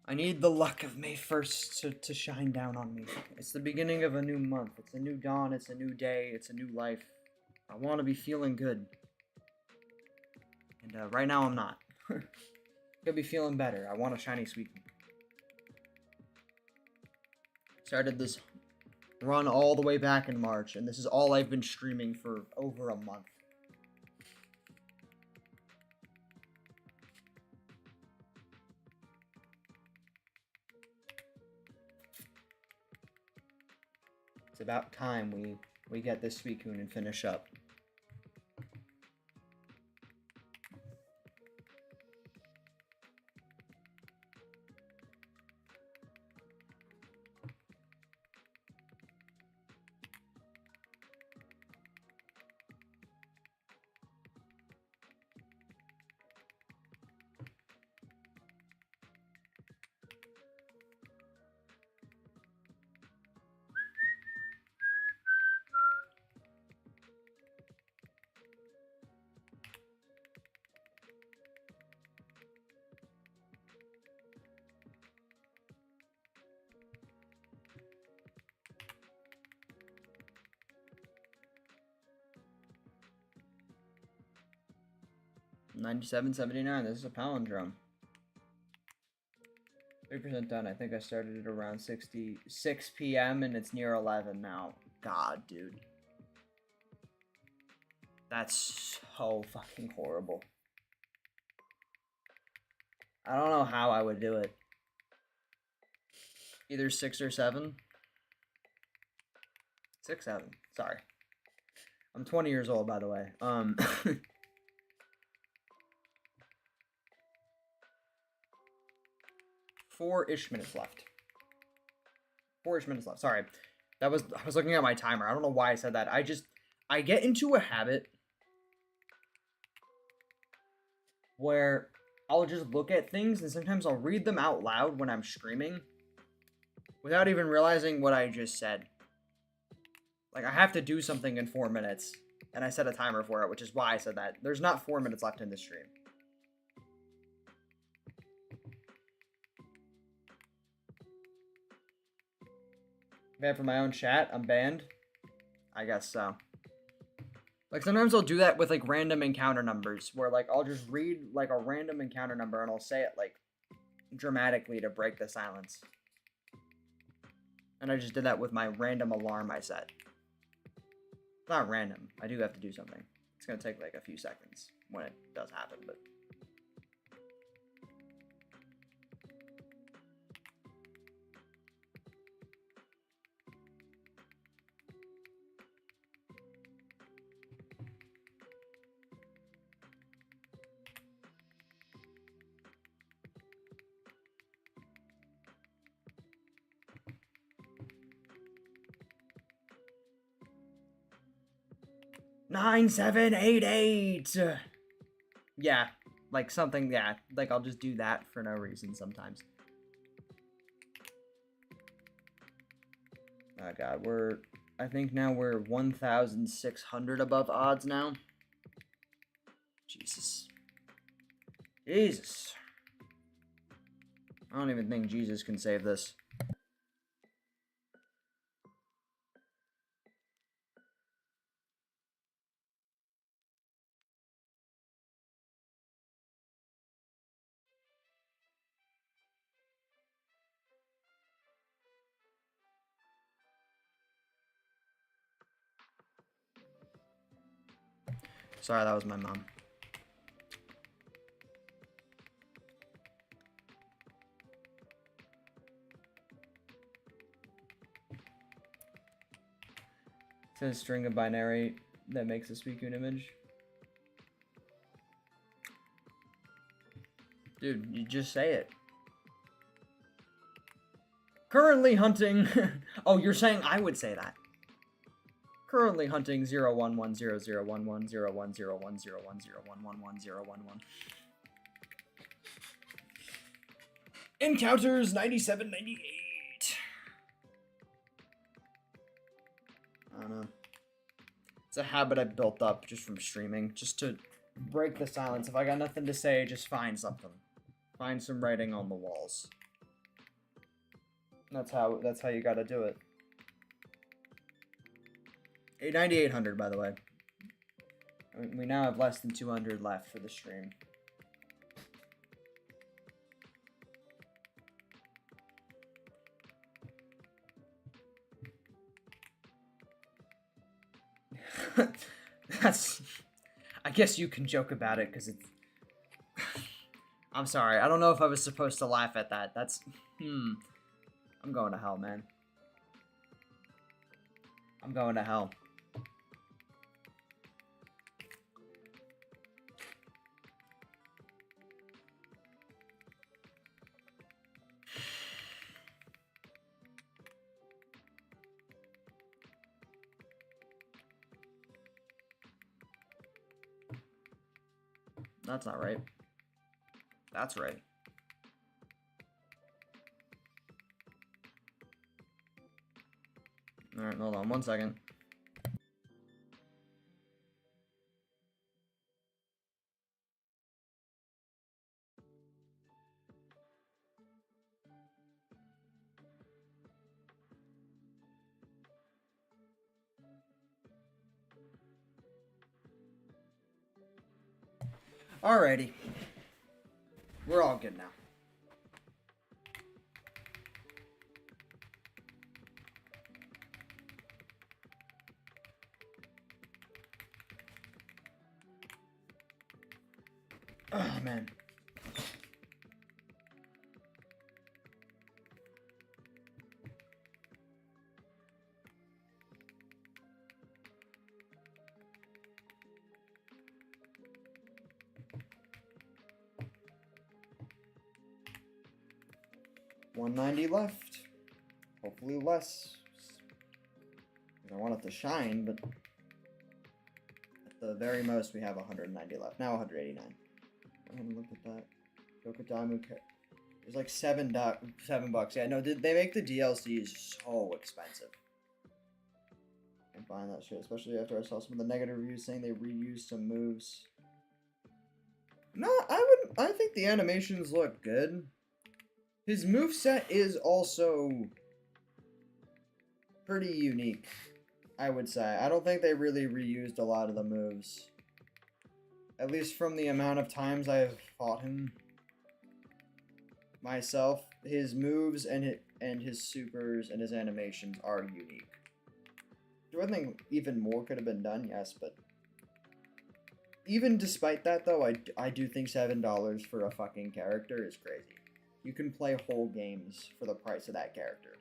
I need the luck of May 1st to shine down on me. It's the beginning of a new month. It's a new dawn. It's a new day. It's a new life. I want to be feeling good. And right now I'm not. Could be feeling better. I want a shiny sweetie. Started this run all the way back in March, and this is all I've been streaming for over a month. It's about time we get this Suicune and finish up. $97.79. This is a palindrome. 3% done. I think I started it around 6 p.m. and it's near 11 now. God, dude. That's so fucking horrible. I don't know how I would do it. Either 6 or 7. 6, 7. Sorry. I'm 20 years old, by the way. 4-ish minutes left. 4-ish minutes left. Sorry. I was looking at my timer. I don't know why I said that. I get into a habit where I'll just look at things and sometimes I'll read them out loud when I'm streaming without even realizing what I just said. Like, I have to do something in 4 minutes, and I set a timer for it, which is why I said that. There's not 4 minutes left in this stream. Banned for my own chat? I'm banned? I guess so. Like, sometimes I'll do that with, like, random encounter numbers, where, like, I'll just read, like, a random encounter number, and I'll say it, like, dramatically to break the silence. And I just did that with my random alarm I set. It's not random. I do have to do something. It's gonna take, like, a few seconds when it does happen, but... Nine, 7, 8, 8. Yeah, like something. Yeah, like I'll just do that for no reason sometimes. Oh god, I think now we're 1,600 above odds now. Jesus. Jesus. I don't even think Jesus can save this. Sorry, that was my mom. It's a string of binary that makes a Suicune image. Dude, you just say it. Currently hunting... Oh, you're saying I would say that. Currently hunting 0110011010101011111. Encounters 9798. I don't know. It's a habit I built up just from streaming, just to break the silence. If I got nothing to say, just find something. Find some writing on the walls. That's how you gotta do it. 9,800, by the way. We now have less than 200 left for the stream. That's... I guess you can joke about it, because it's... I'm sorry, I don't know if I was supposed to laugh at that. That's... I'm going to hell, man. I'm going to hell. That's not right. That's right. Alright, hold on 1 second. Alrighty. We're all good now. Oh, man. 190 left. Hopefully less. I want it to shine, but at the very most we have 190 left. Now 189. Go ahead and look at that. Kokadamu. It's like $7. Yeah, no, they make the DLCs so expensive. I'm buying that shit, especially after I saw some of the negative reviews saying they reused some moves. No, I think the animations look good. His moveset is also pretty unique, I would say. I don't think they really reused a lot of the moves. At least from the amount of times I have fought him myself, his moves and his supers and his animations are unique. Do I think even more could have been done? Yes, but even despite that, though, I do think $7 for a fucking character is crazy. You can play whole games for the price of that character.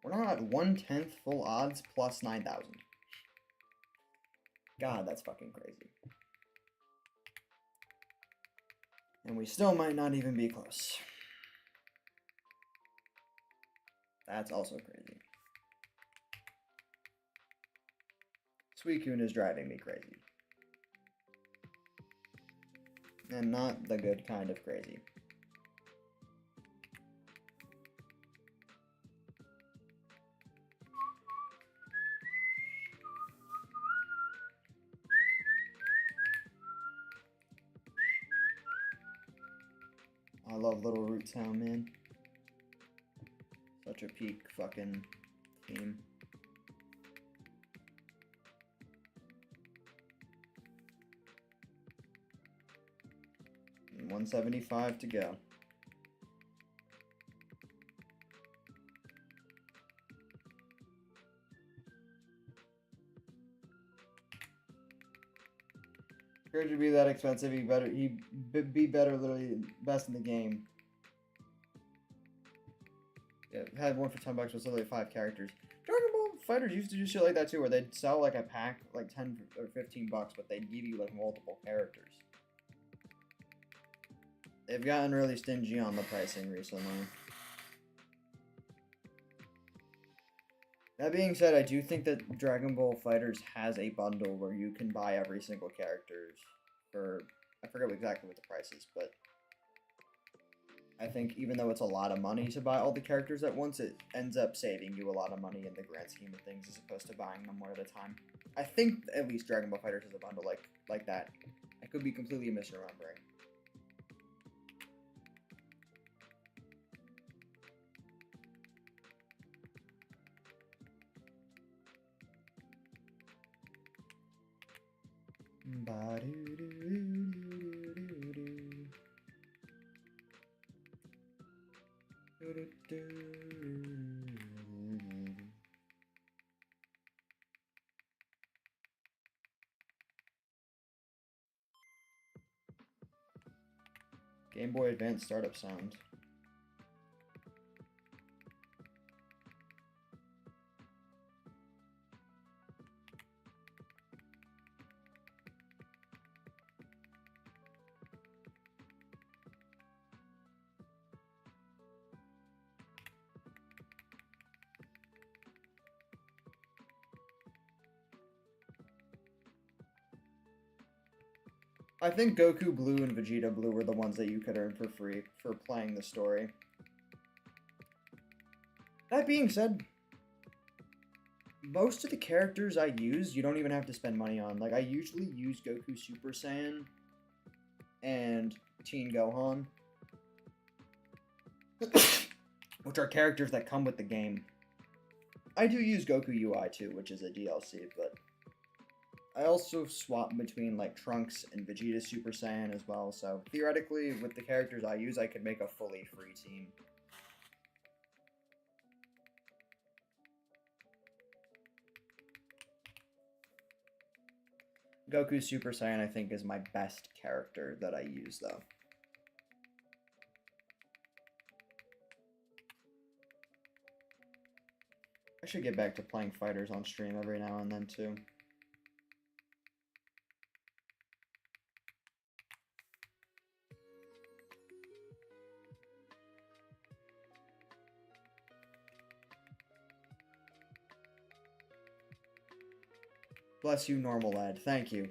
We're not at 1/10 full odds plus 9,000. God, that's fucking crazy. And we still might not even be close. That's also crazy. Suicune is driving me crazy. And not the good kind of crazy. I love Little Root Town, man. Such a peak fucking theme. And 175 to go. For it to be that expensive, he'd be better, literally best in the game. Yeah, had one for $10, but it's literally 5 characters. Dragon Ball Fighters used to do shit like that too, where they'd sell like a pack, like 10 or 15 bucks, but they'd give you like multiple characters. They've gotten really stingy on the pricing recently. That being said, I do think that Dragon Ball Fighters has a bundle where you can buy every single character for, I forget exactly what the price is, but I think even though it's a lot of money to buy all the characters at once, it ends up saving you a lot of money in the grand scheme of things as opposed to buying them one at a time. I think at least Dragon Ball Fighters has a bundle like that. I could be completely misremembering. Game Boy Advance startup sound. I think Goku Blue and Vegeta Blue were the ones that you could earn for free for playing the story. That being said, most of the characters I use, you don't even have to spend money on. Like, I usually use Goku Super Saiyan and Teen Gohan, which are characters that come with the game. I do use Goku UI too, which is a DLC, but I also swap between like Trunks and Vegeta Super Saiyan as well, so theoretically with the characters I use I could make a fully free team. Goku Super Saiyan, I think, is my best character that I use, though. I should get back to playing fighters on stream every now and then, too. Bless you, normal lad. Thank you.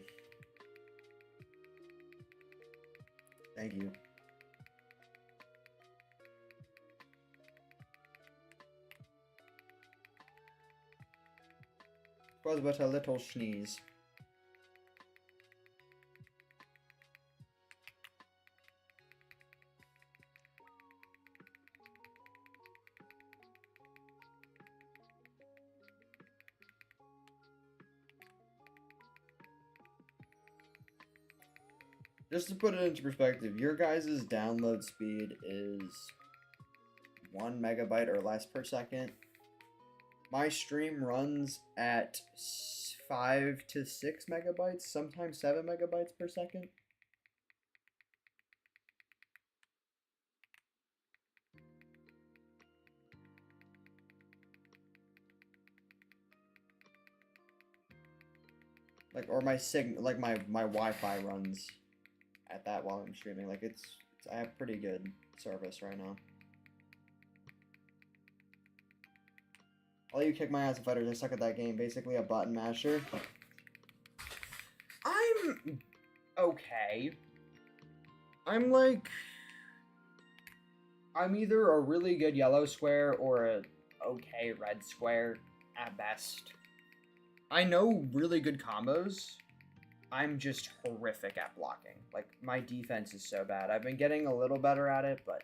Thank you. Was but a little sneeze. Just to put it into perspective, your guys' download speed is 1 megabyte or less per second. My stream runs at 5 to 6 megabytes, sometimes 7 megabytes per second. Like, or my my Wi-Fi runs at that while I'm streaming. Like, I have pretty good service right now. All you kick my ass fighters, I suck at that game. Basically a button masher. I'm okay. I'm either a really good yellow square or a okay red square at best. I know really good combos. I'm just horrific at blocking. Like, my defense is so bad. I've been getting a little better at it, but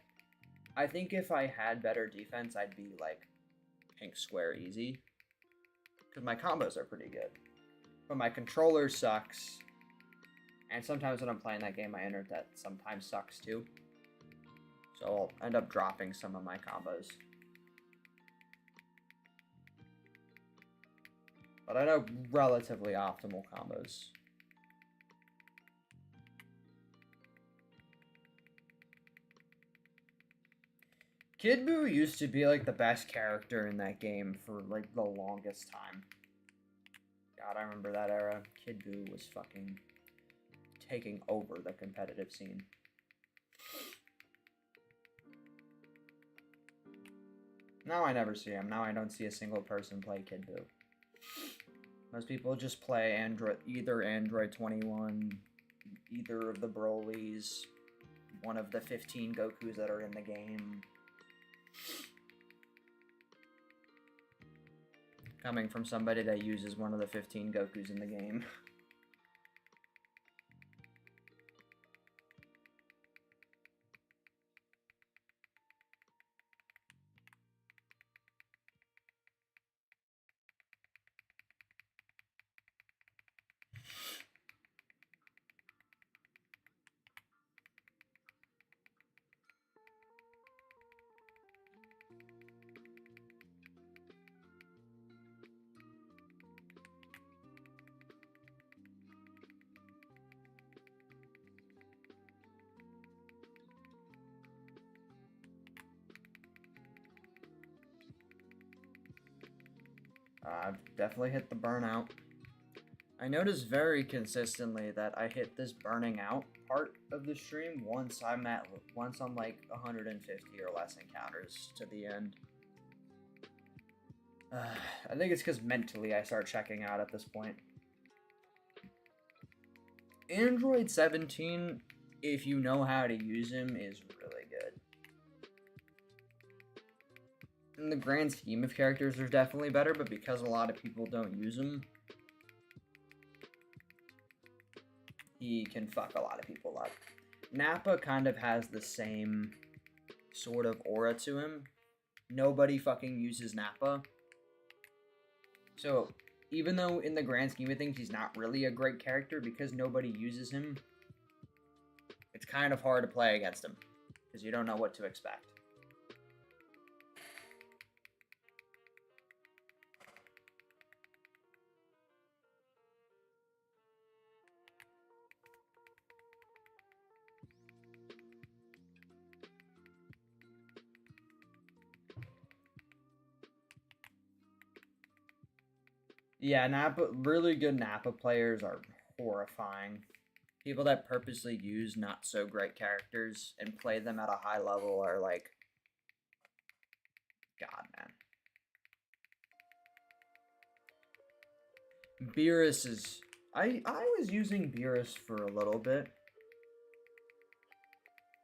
I think if I had better defense, I'd be like pink square easy. Because my combos are pretty good. But my controller sucks. And sometimes when I'm playing that game, my internet sometimes sucks too. So I'll end up dropping some of my combos. But I know relatively optimal combos. Kid Buu used to be like the best character in that game for like the longest time. God, I remember that era. Kid Buu was fucking taking over the competitive scene. Now I never see him. Now I don't see a single person play Kid Buu. Most people just play either Android 21, either of the Brolys, one of the 15 Gokus that are in the game. Coming from somebody that uses one of the 15 Gokus in the game. I've definitely hit the burnout. I notice very consistently that I hit this burning out part of the stream once I'm like 150 or less encounters to the end. I think it's because mentally I start checking out at this point. Android 17, if you know how to use him, is really good. In the grand scheme of characters, they're definitely better, but because a lot of people don't use him, he can fuck a lot of people up. Nappa kind of has the same sort of aura to him. Nobody fucking uses Nappa. So, even though in the grand scheme of things he's not really a great character, because nobody uses him, it's kind of hard to play against him, because you don't know what to expect. Yeah, Nappa, really good Nappa players are horrifying. People that purposely use not so great characters and play them at a high level are like, God, man. Beerus is... I was using Beerus for a little bit.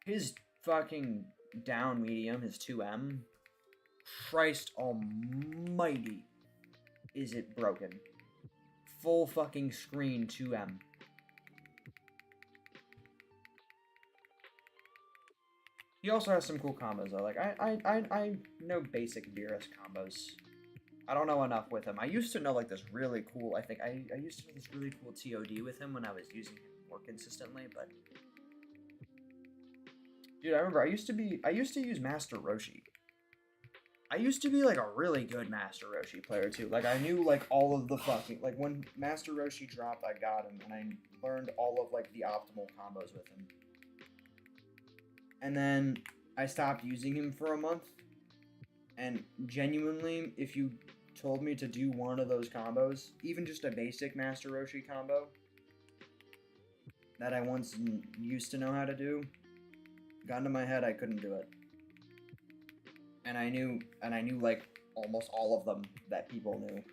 His fucking down medium, his 2M, Christ almighty, is it broken. Full fucking screen 2M. He also has some cool combos though. Like I know basic Beerus combos. I don't know enough with him. I used to know like this really cool. I think I used to know this really cool TOD with him when I was using him more consistently. But dude, I remember I used to use Master Roshi. I used to be like a really good Master Roshi player too. Like I knew like all of the fucking like when Master Roshi dropped, I got him and I learned all of like the optimal combos with him. And then I stopped using him for a month. And genuinely, if you told me to do one of those combos, even just a basic Master Roshi combo that I once used to know how to do, got into my head, I couldn't do it. And I knew like almost all of them that people knew.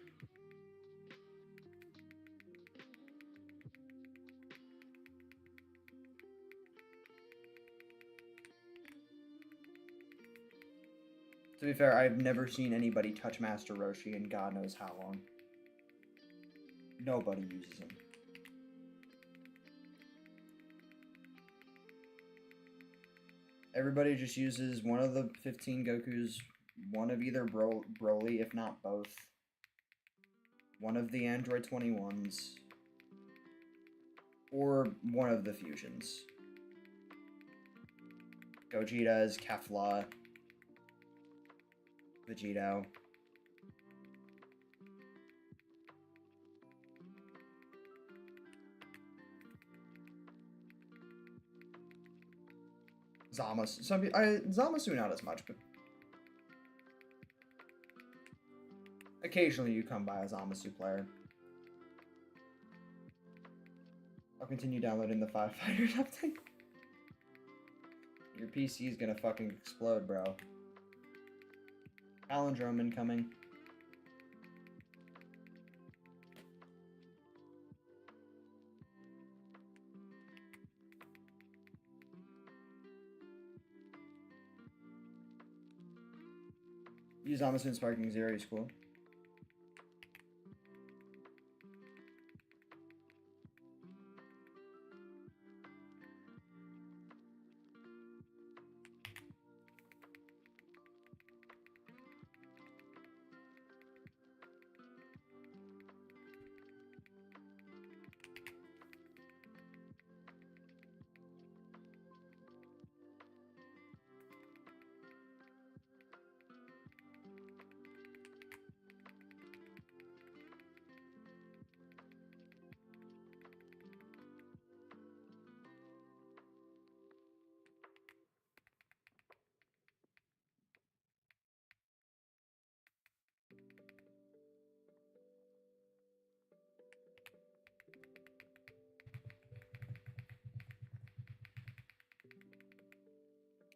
To be fair, I've never seen anybody touch Master Roshi in God knows how long. Nobody uses him. Everybody just uses one of the 15 Gokus, one of either Broly, if not both, one of the Android 21s, or one of the fusions. Gogeta's, Kefla, Vegito. Zamasu not as much, but occasionally you come by a Zamasu player. I'll continue downloading the 5 Fighters update. Your PC is gonna fucking explode, bro. Palindrome incoming. Use Zamasu and Sparking Zero is cool.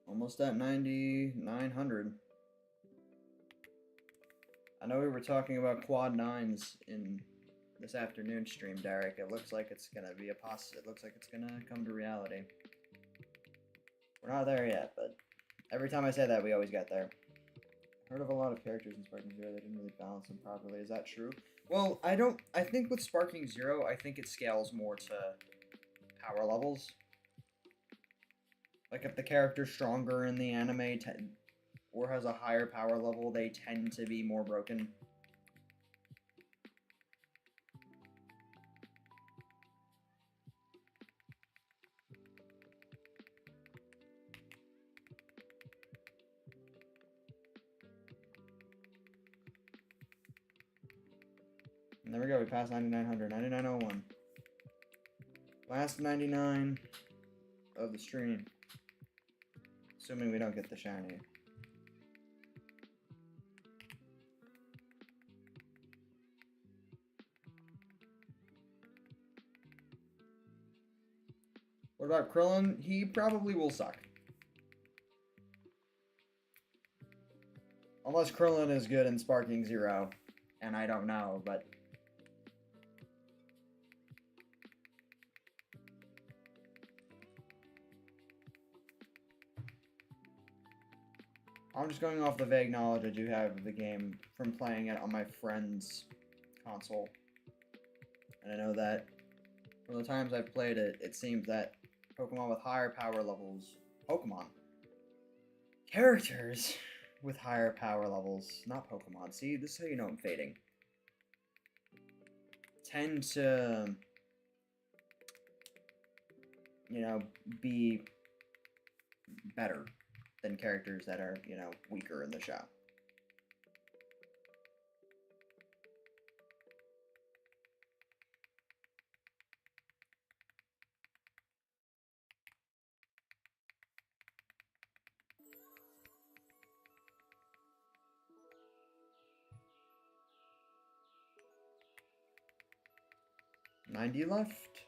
Almost at 9,900. I know we were talking about quad 9s in this afternoon stream, Derek. It looks like it's gonna be it looks like it's gonna come to reality. We're not there yet, but every time I say that, we always get there. Heard of a lot of characters in Sparking Zero that didn't really balance them properly. Is that true? Well, I think with Sparking Zero, I think it scales more to power levels. Like, if the character's stronger in the anime or has a higher power level, they tend to be more broken. And there we go, we passed 9,900, 9,901. Last 99 of the stream. Assuming we don't get the shiny. What about Krillin? He probably will suck. Unless Krillin is good in Sparking Zero, and I don't know, but... I'm just going off the vague knowledge I do have of the game from playing it on my friend's console. And I know that from the times I've played it, it seems that Pokemon with higher power levels... Characters with higher power levels, not Pokemon. See, this is how you know I'm fading. Tend to... be better than characters that are, weaker in the show. $90 left.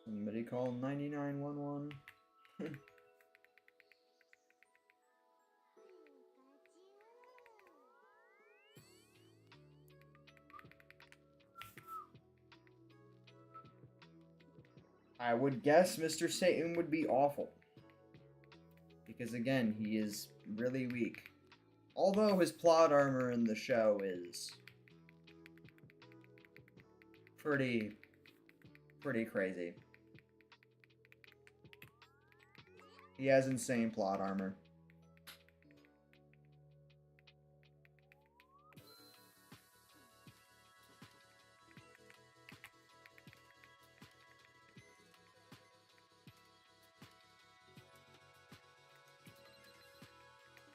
Somebody call 9911. I would guess Mr. Satan would be awful. Because again, he is really weak. Although his plot armor in the show is pretty crazy. He has insane plot armor.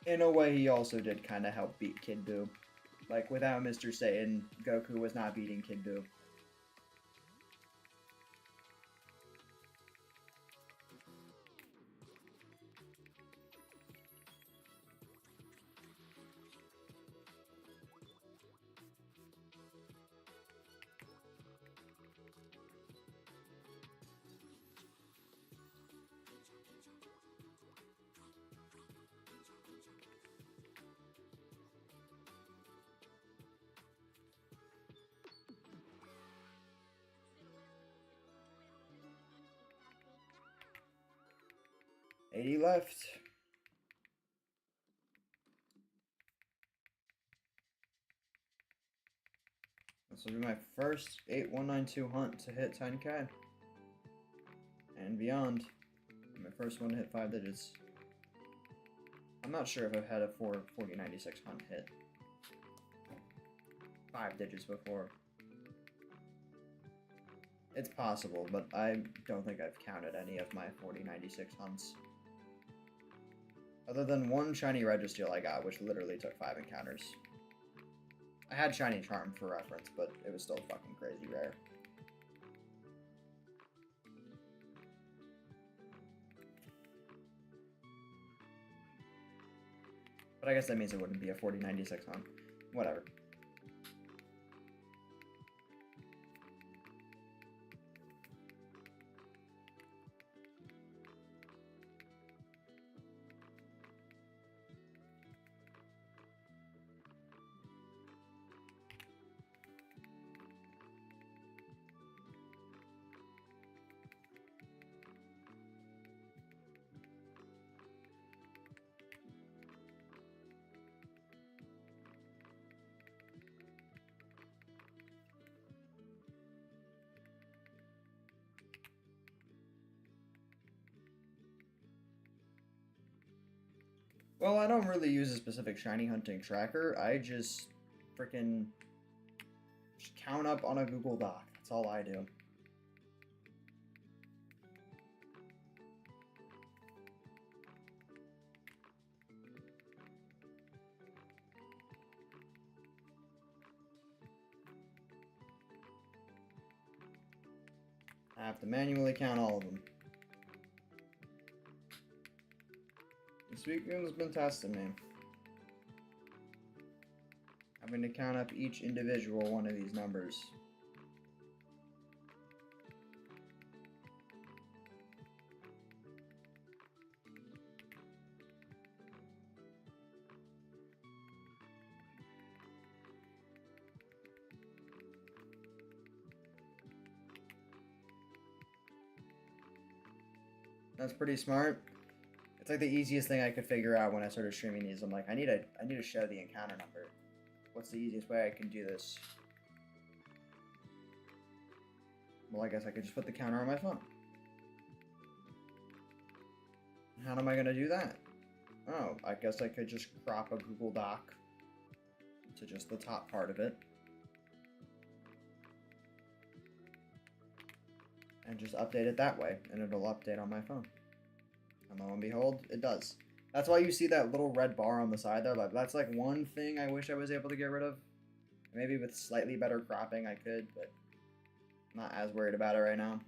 In a way, he also did kind of help beat Kid Buu. Like, without Mr. Satan, Goku was not beating Kid Buu. $80 left. This will be my first 8192 hunt to hit 10k. And beyond. My first one to hit 5 digits. I'm not sure if I've had a 4096 hunt hit 5 digits before. It's possible, but I don't think I've counted any of my 4096 hunts. Other than one shiny Registeel I got, which literally took 5 encounters. I had shiny Charm for reference, but it was still fucking crazy rare. But I guess that means it wouldn't be a 4096 hunt. Whatever. Well, I don't really use a specific shiny hunting tracker. I just freaking count up on a Google Doc. That's all I do. I have to manually count all of them. This weekend's been testing me. having to count up each individual one of these numbers. That's pretty smart. It's like the easiest thing I could figure out when I started streaming these. I'm like, I need to show the encounter number. What's the easiest way I can do this? Well, I guess I could just put the counter on my phone. How am I gonna do that? Oh, I guess I could just crop a Google Doc to just the top part of it. And just update it that way, and it'll update on my phone. And lo and behold, it does. That's why you see that little red bar on the side though. But that's like one thing I wish I was able to get rid of. Maybe with slightly better cropping I could, but I'm not as worried about it right now.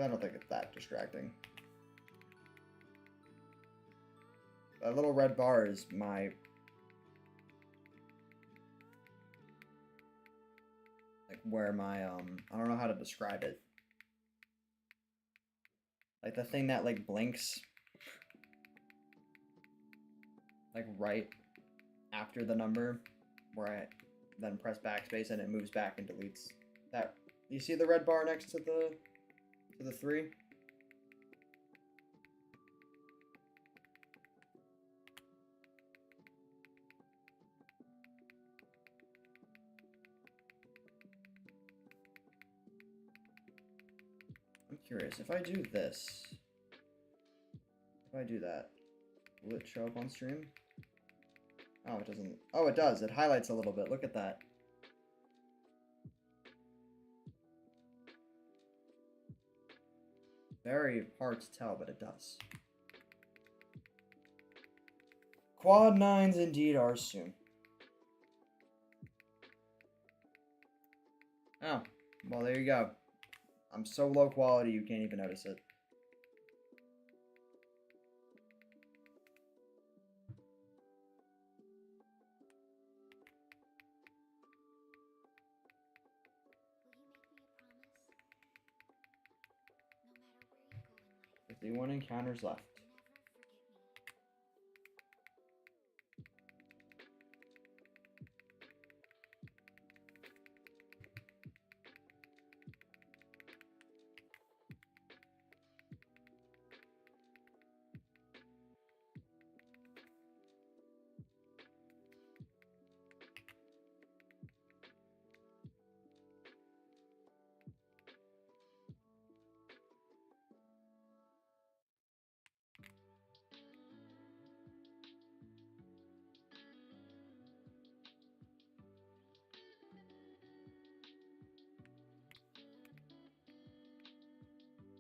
I don't think it's that distracting. That little red bar is my... like where my, I don't know how to describe it. Like the thing that like blinks. Like right after the number. Where I then press backspace and it moves back and deletes. That, you see the red bar next to the 3? I'm curious, if I do this, if I do that, will it show up on stream? Oh, it doesn't. Oh, it does. It highlights a little bit. Look at that. Very hard to tell, but it does. Quad 9s indeed are soon. Oh, well, there you go. I'm so low quality you can't even notice it. Will you make me a promise? No matter where you go in life. 51 encounters left.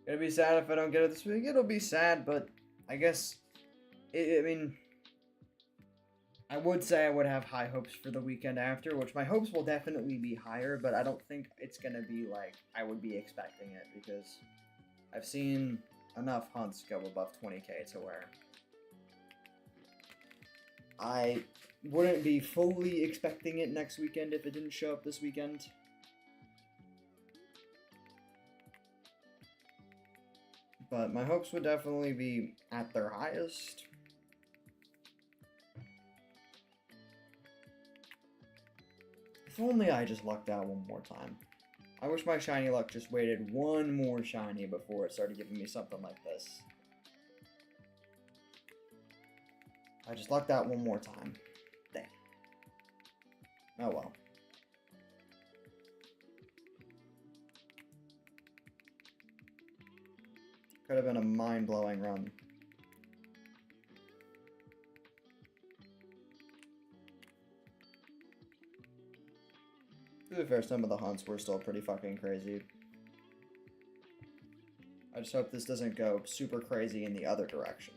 It'll be sad if I don't get it this week. It'll be sad, but I guess, I mean, I would say I would have high hopes for the weekend after, which my hopes will definitely be higher, but I don't think it's going to be like I would be expecting it, because I've seen enough hunts go above 20k to where I wouldn't be fully expecting it next weekend if it didn't show up this weekend. But my hopes would definitely be at their highest. If only I just lucked out one more time. I wish my shiny luck just waited one more shiny before it started giving me something like this. I just lucked out one more time. Dang. Oh well. Could have been a mind-blowing run. To be fair, some of the hunts were still pretty fucking crazy. I just hope this doesn't go super crazy in the other direction.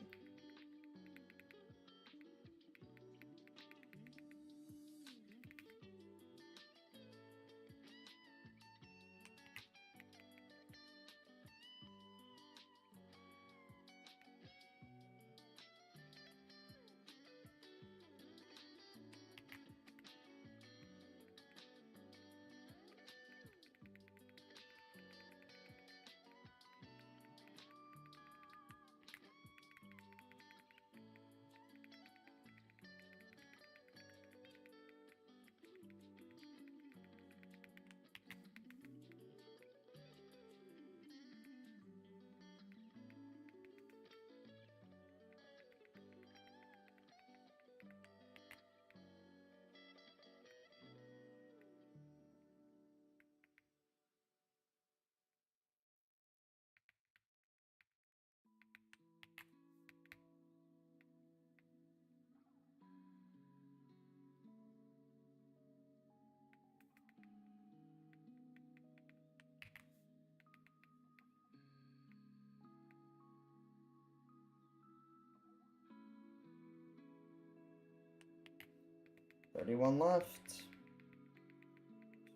31 left.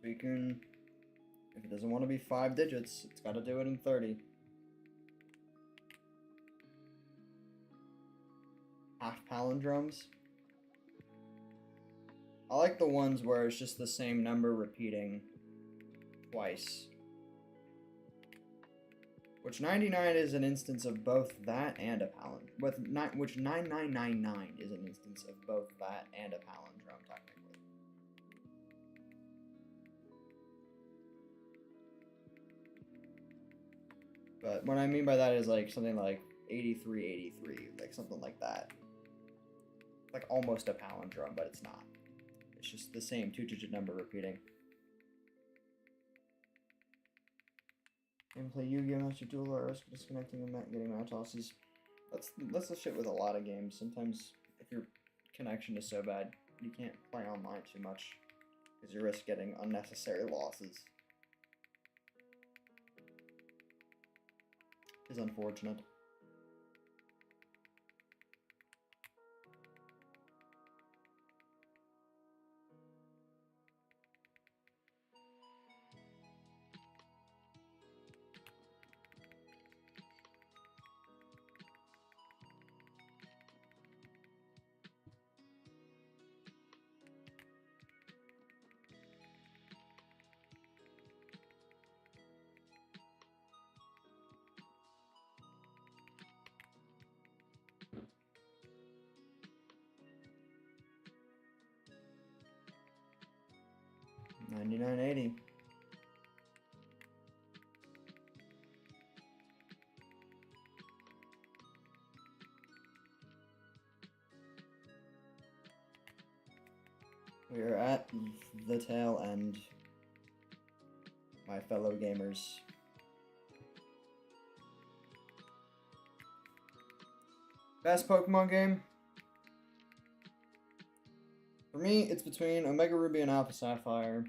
We can, if it doesn't want to be 5 digits, it's got to do it in 30. Half palindromes. I like the ones where it's just the same number repeating twice. Which 99 is an instance of both that and a palindrome. Which 9999 is an instance of both that and a palindrome, technically. But what I mean by that is like something like 8383, like something like that. Like almost a palindrome, but it's not. It's just the same 2-digit number repeating. And play Yu-Gi-Oh! Master Duel or risk disconnecting and getting match losses. That's the shit with a lot of games. Sometimes if your connection is so bad, you can't play online too much because you risk getting unnecessary losses. It's unfortunate. $99.80. We are at the tail end, my fellow gamers. Best Pokemon game? For me, it's between Omega Ruby and Alpha Sapphire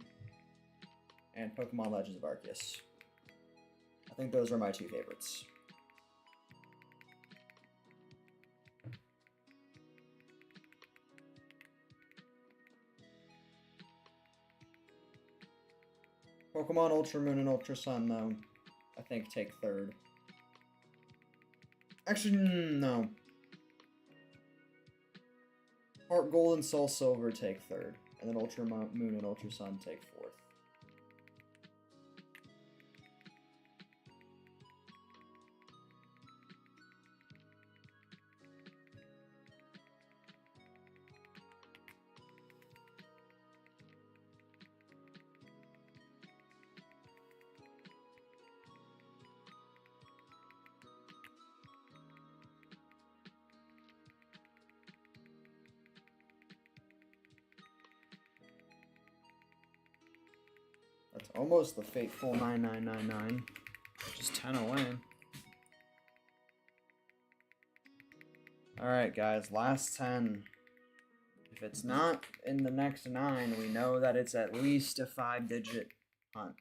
and Pokemon Legends of Arceus. I think those are my 2 favorites. Pokemon Ultra Moon and Ultra Sun, though, I think take 3rd. Actually, no. Heartgold and Soul Silver take 3rd, and then Ultra Moon and Ultra Sun take 4th. That's almost the fateful 9999. Just 10 away. Alright, guys, last 10. If it's not in the next 9, we know that it's at least a 5-digit hunt.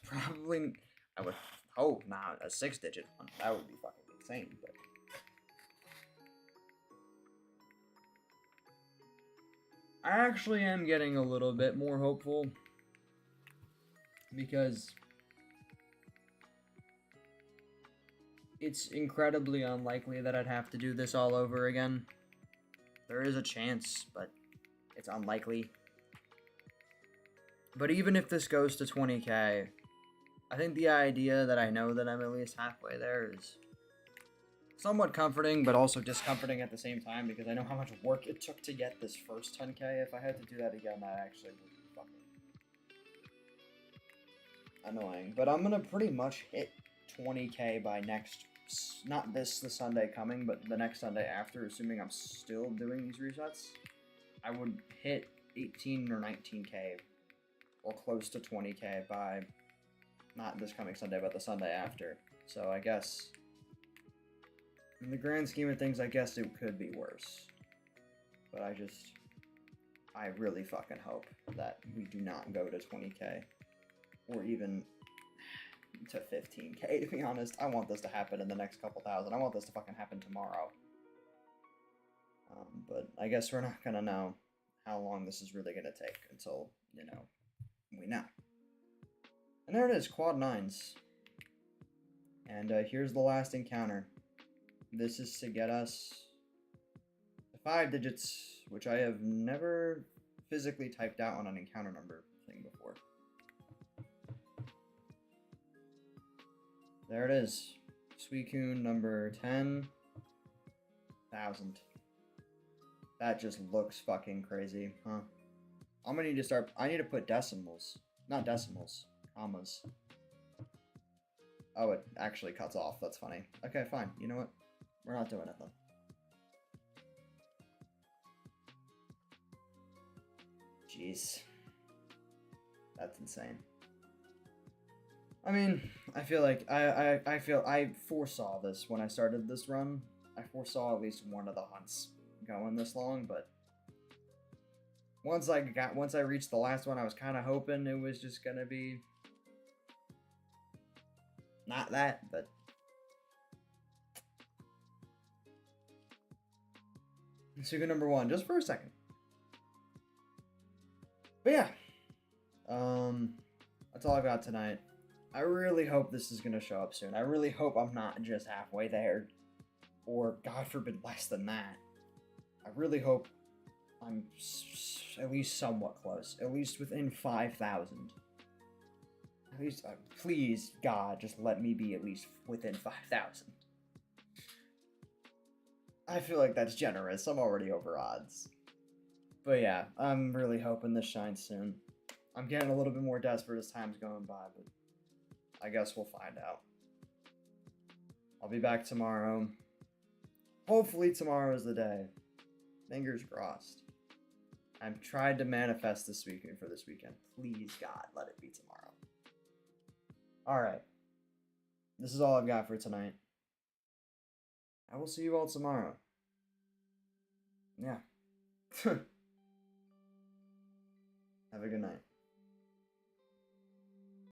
Probably, I would hope not a 6-digit hunt. That would be fucking insane, but. I actually am getting a little bit more hopeful. Because it's incredibly unlikely that I'd have to do this all over again. There is a chance, but it's unlikely. But even if this goes to 20k, I think the idea that I know that I'm at least halfway there is somewhat comforting, but also discomforting at the same time, because I know how much work it took to get this first 10k. If I had to do that again, that actually would be fucking annoying. But I'm gonna pretty much hit 20k by not the Sunday coming, but the next Sunday after, assuming I'm still doing these resets. I would hit 18 or 19k, or close to 20k by, not this coming Sunday, but the Sunday after. So I guess, in the grand scheme of things, I guess it could be worse. But I really fucking hope that we do not go to 20k. Or even to 15k, to be honest. I want this to happen in the next couple thousand. I want this to fucking happen tomorrow. But I guess we're not gonna know how long this is really going to take until, you know, we know. And there it is, quad 9s. And here's the last encounter. This is to get us to 5 digits, which I have never physically typed out on an encounter number thing before. There it is. Suicune number 10,000. That just looks fucking crazy, huh? I'm gonna need to start. I need to put decimals. Not decimals, commas. Oh, it actually cuts off. That's funny. Okay, fine. You know what? We're not doing it then. Jeez. That's insane. I mean, I feel like I foresaw this when I started this run. I foresaw at least one of the hunts going this long, but once I reached the last one, I was kind of hoping it was just gonna be not that, but Suicune number 1, just for a second. But yeah, that's all I got tonight. I really hope this is gonna show up soon. I really hope I'm not just halfway there, or God forbid less than that. I really hope I'm at least somewhat close, at least within 5,000. At least, please, God, just let me be at least within 5,000. I feel like that's generous. I'm already over odds. But yeah, I'm really hoping this shines soon. I'm getting a little bit more desperate as time's going by, but I guess we'll find out. I'll be back tomorrow. Hopefully tomorrow is the day. Fingers crossed. I've tried to manifest this weekend for this weekend. Please, God, let it be tomorrow. Alright. This is all I've got for tonight. I will see you all tomorrow. Yeah. Have a good night.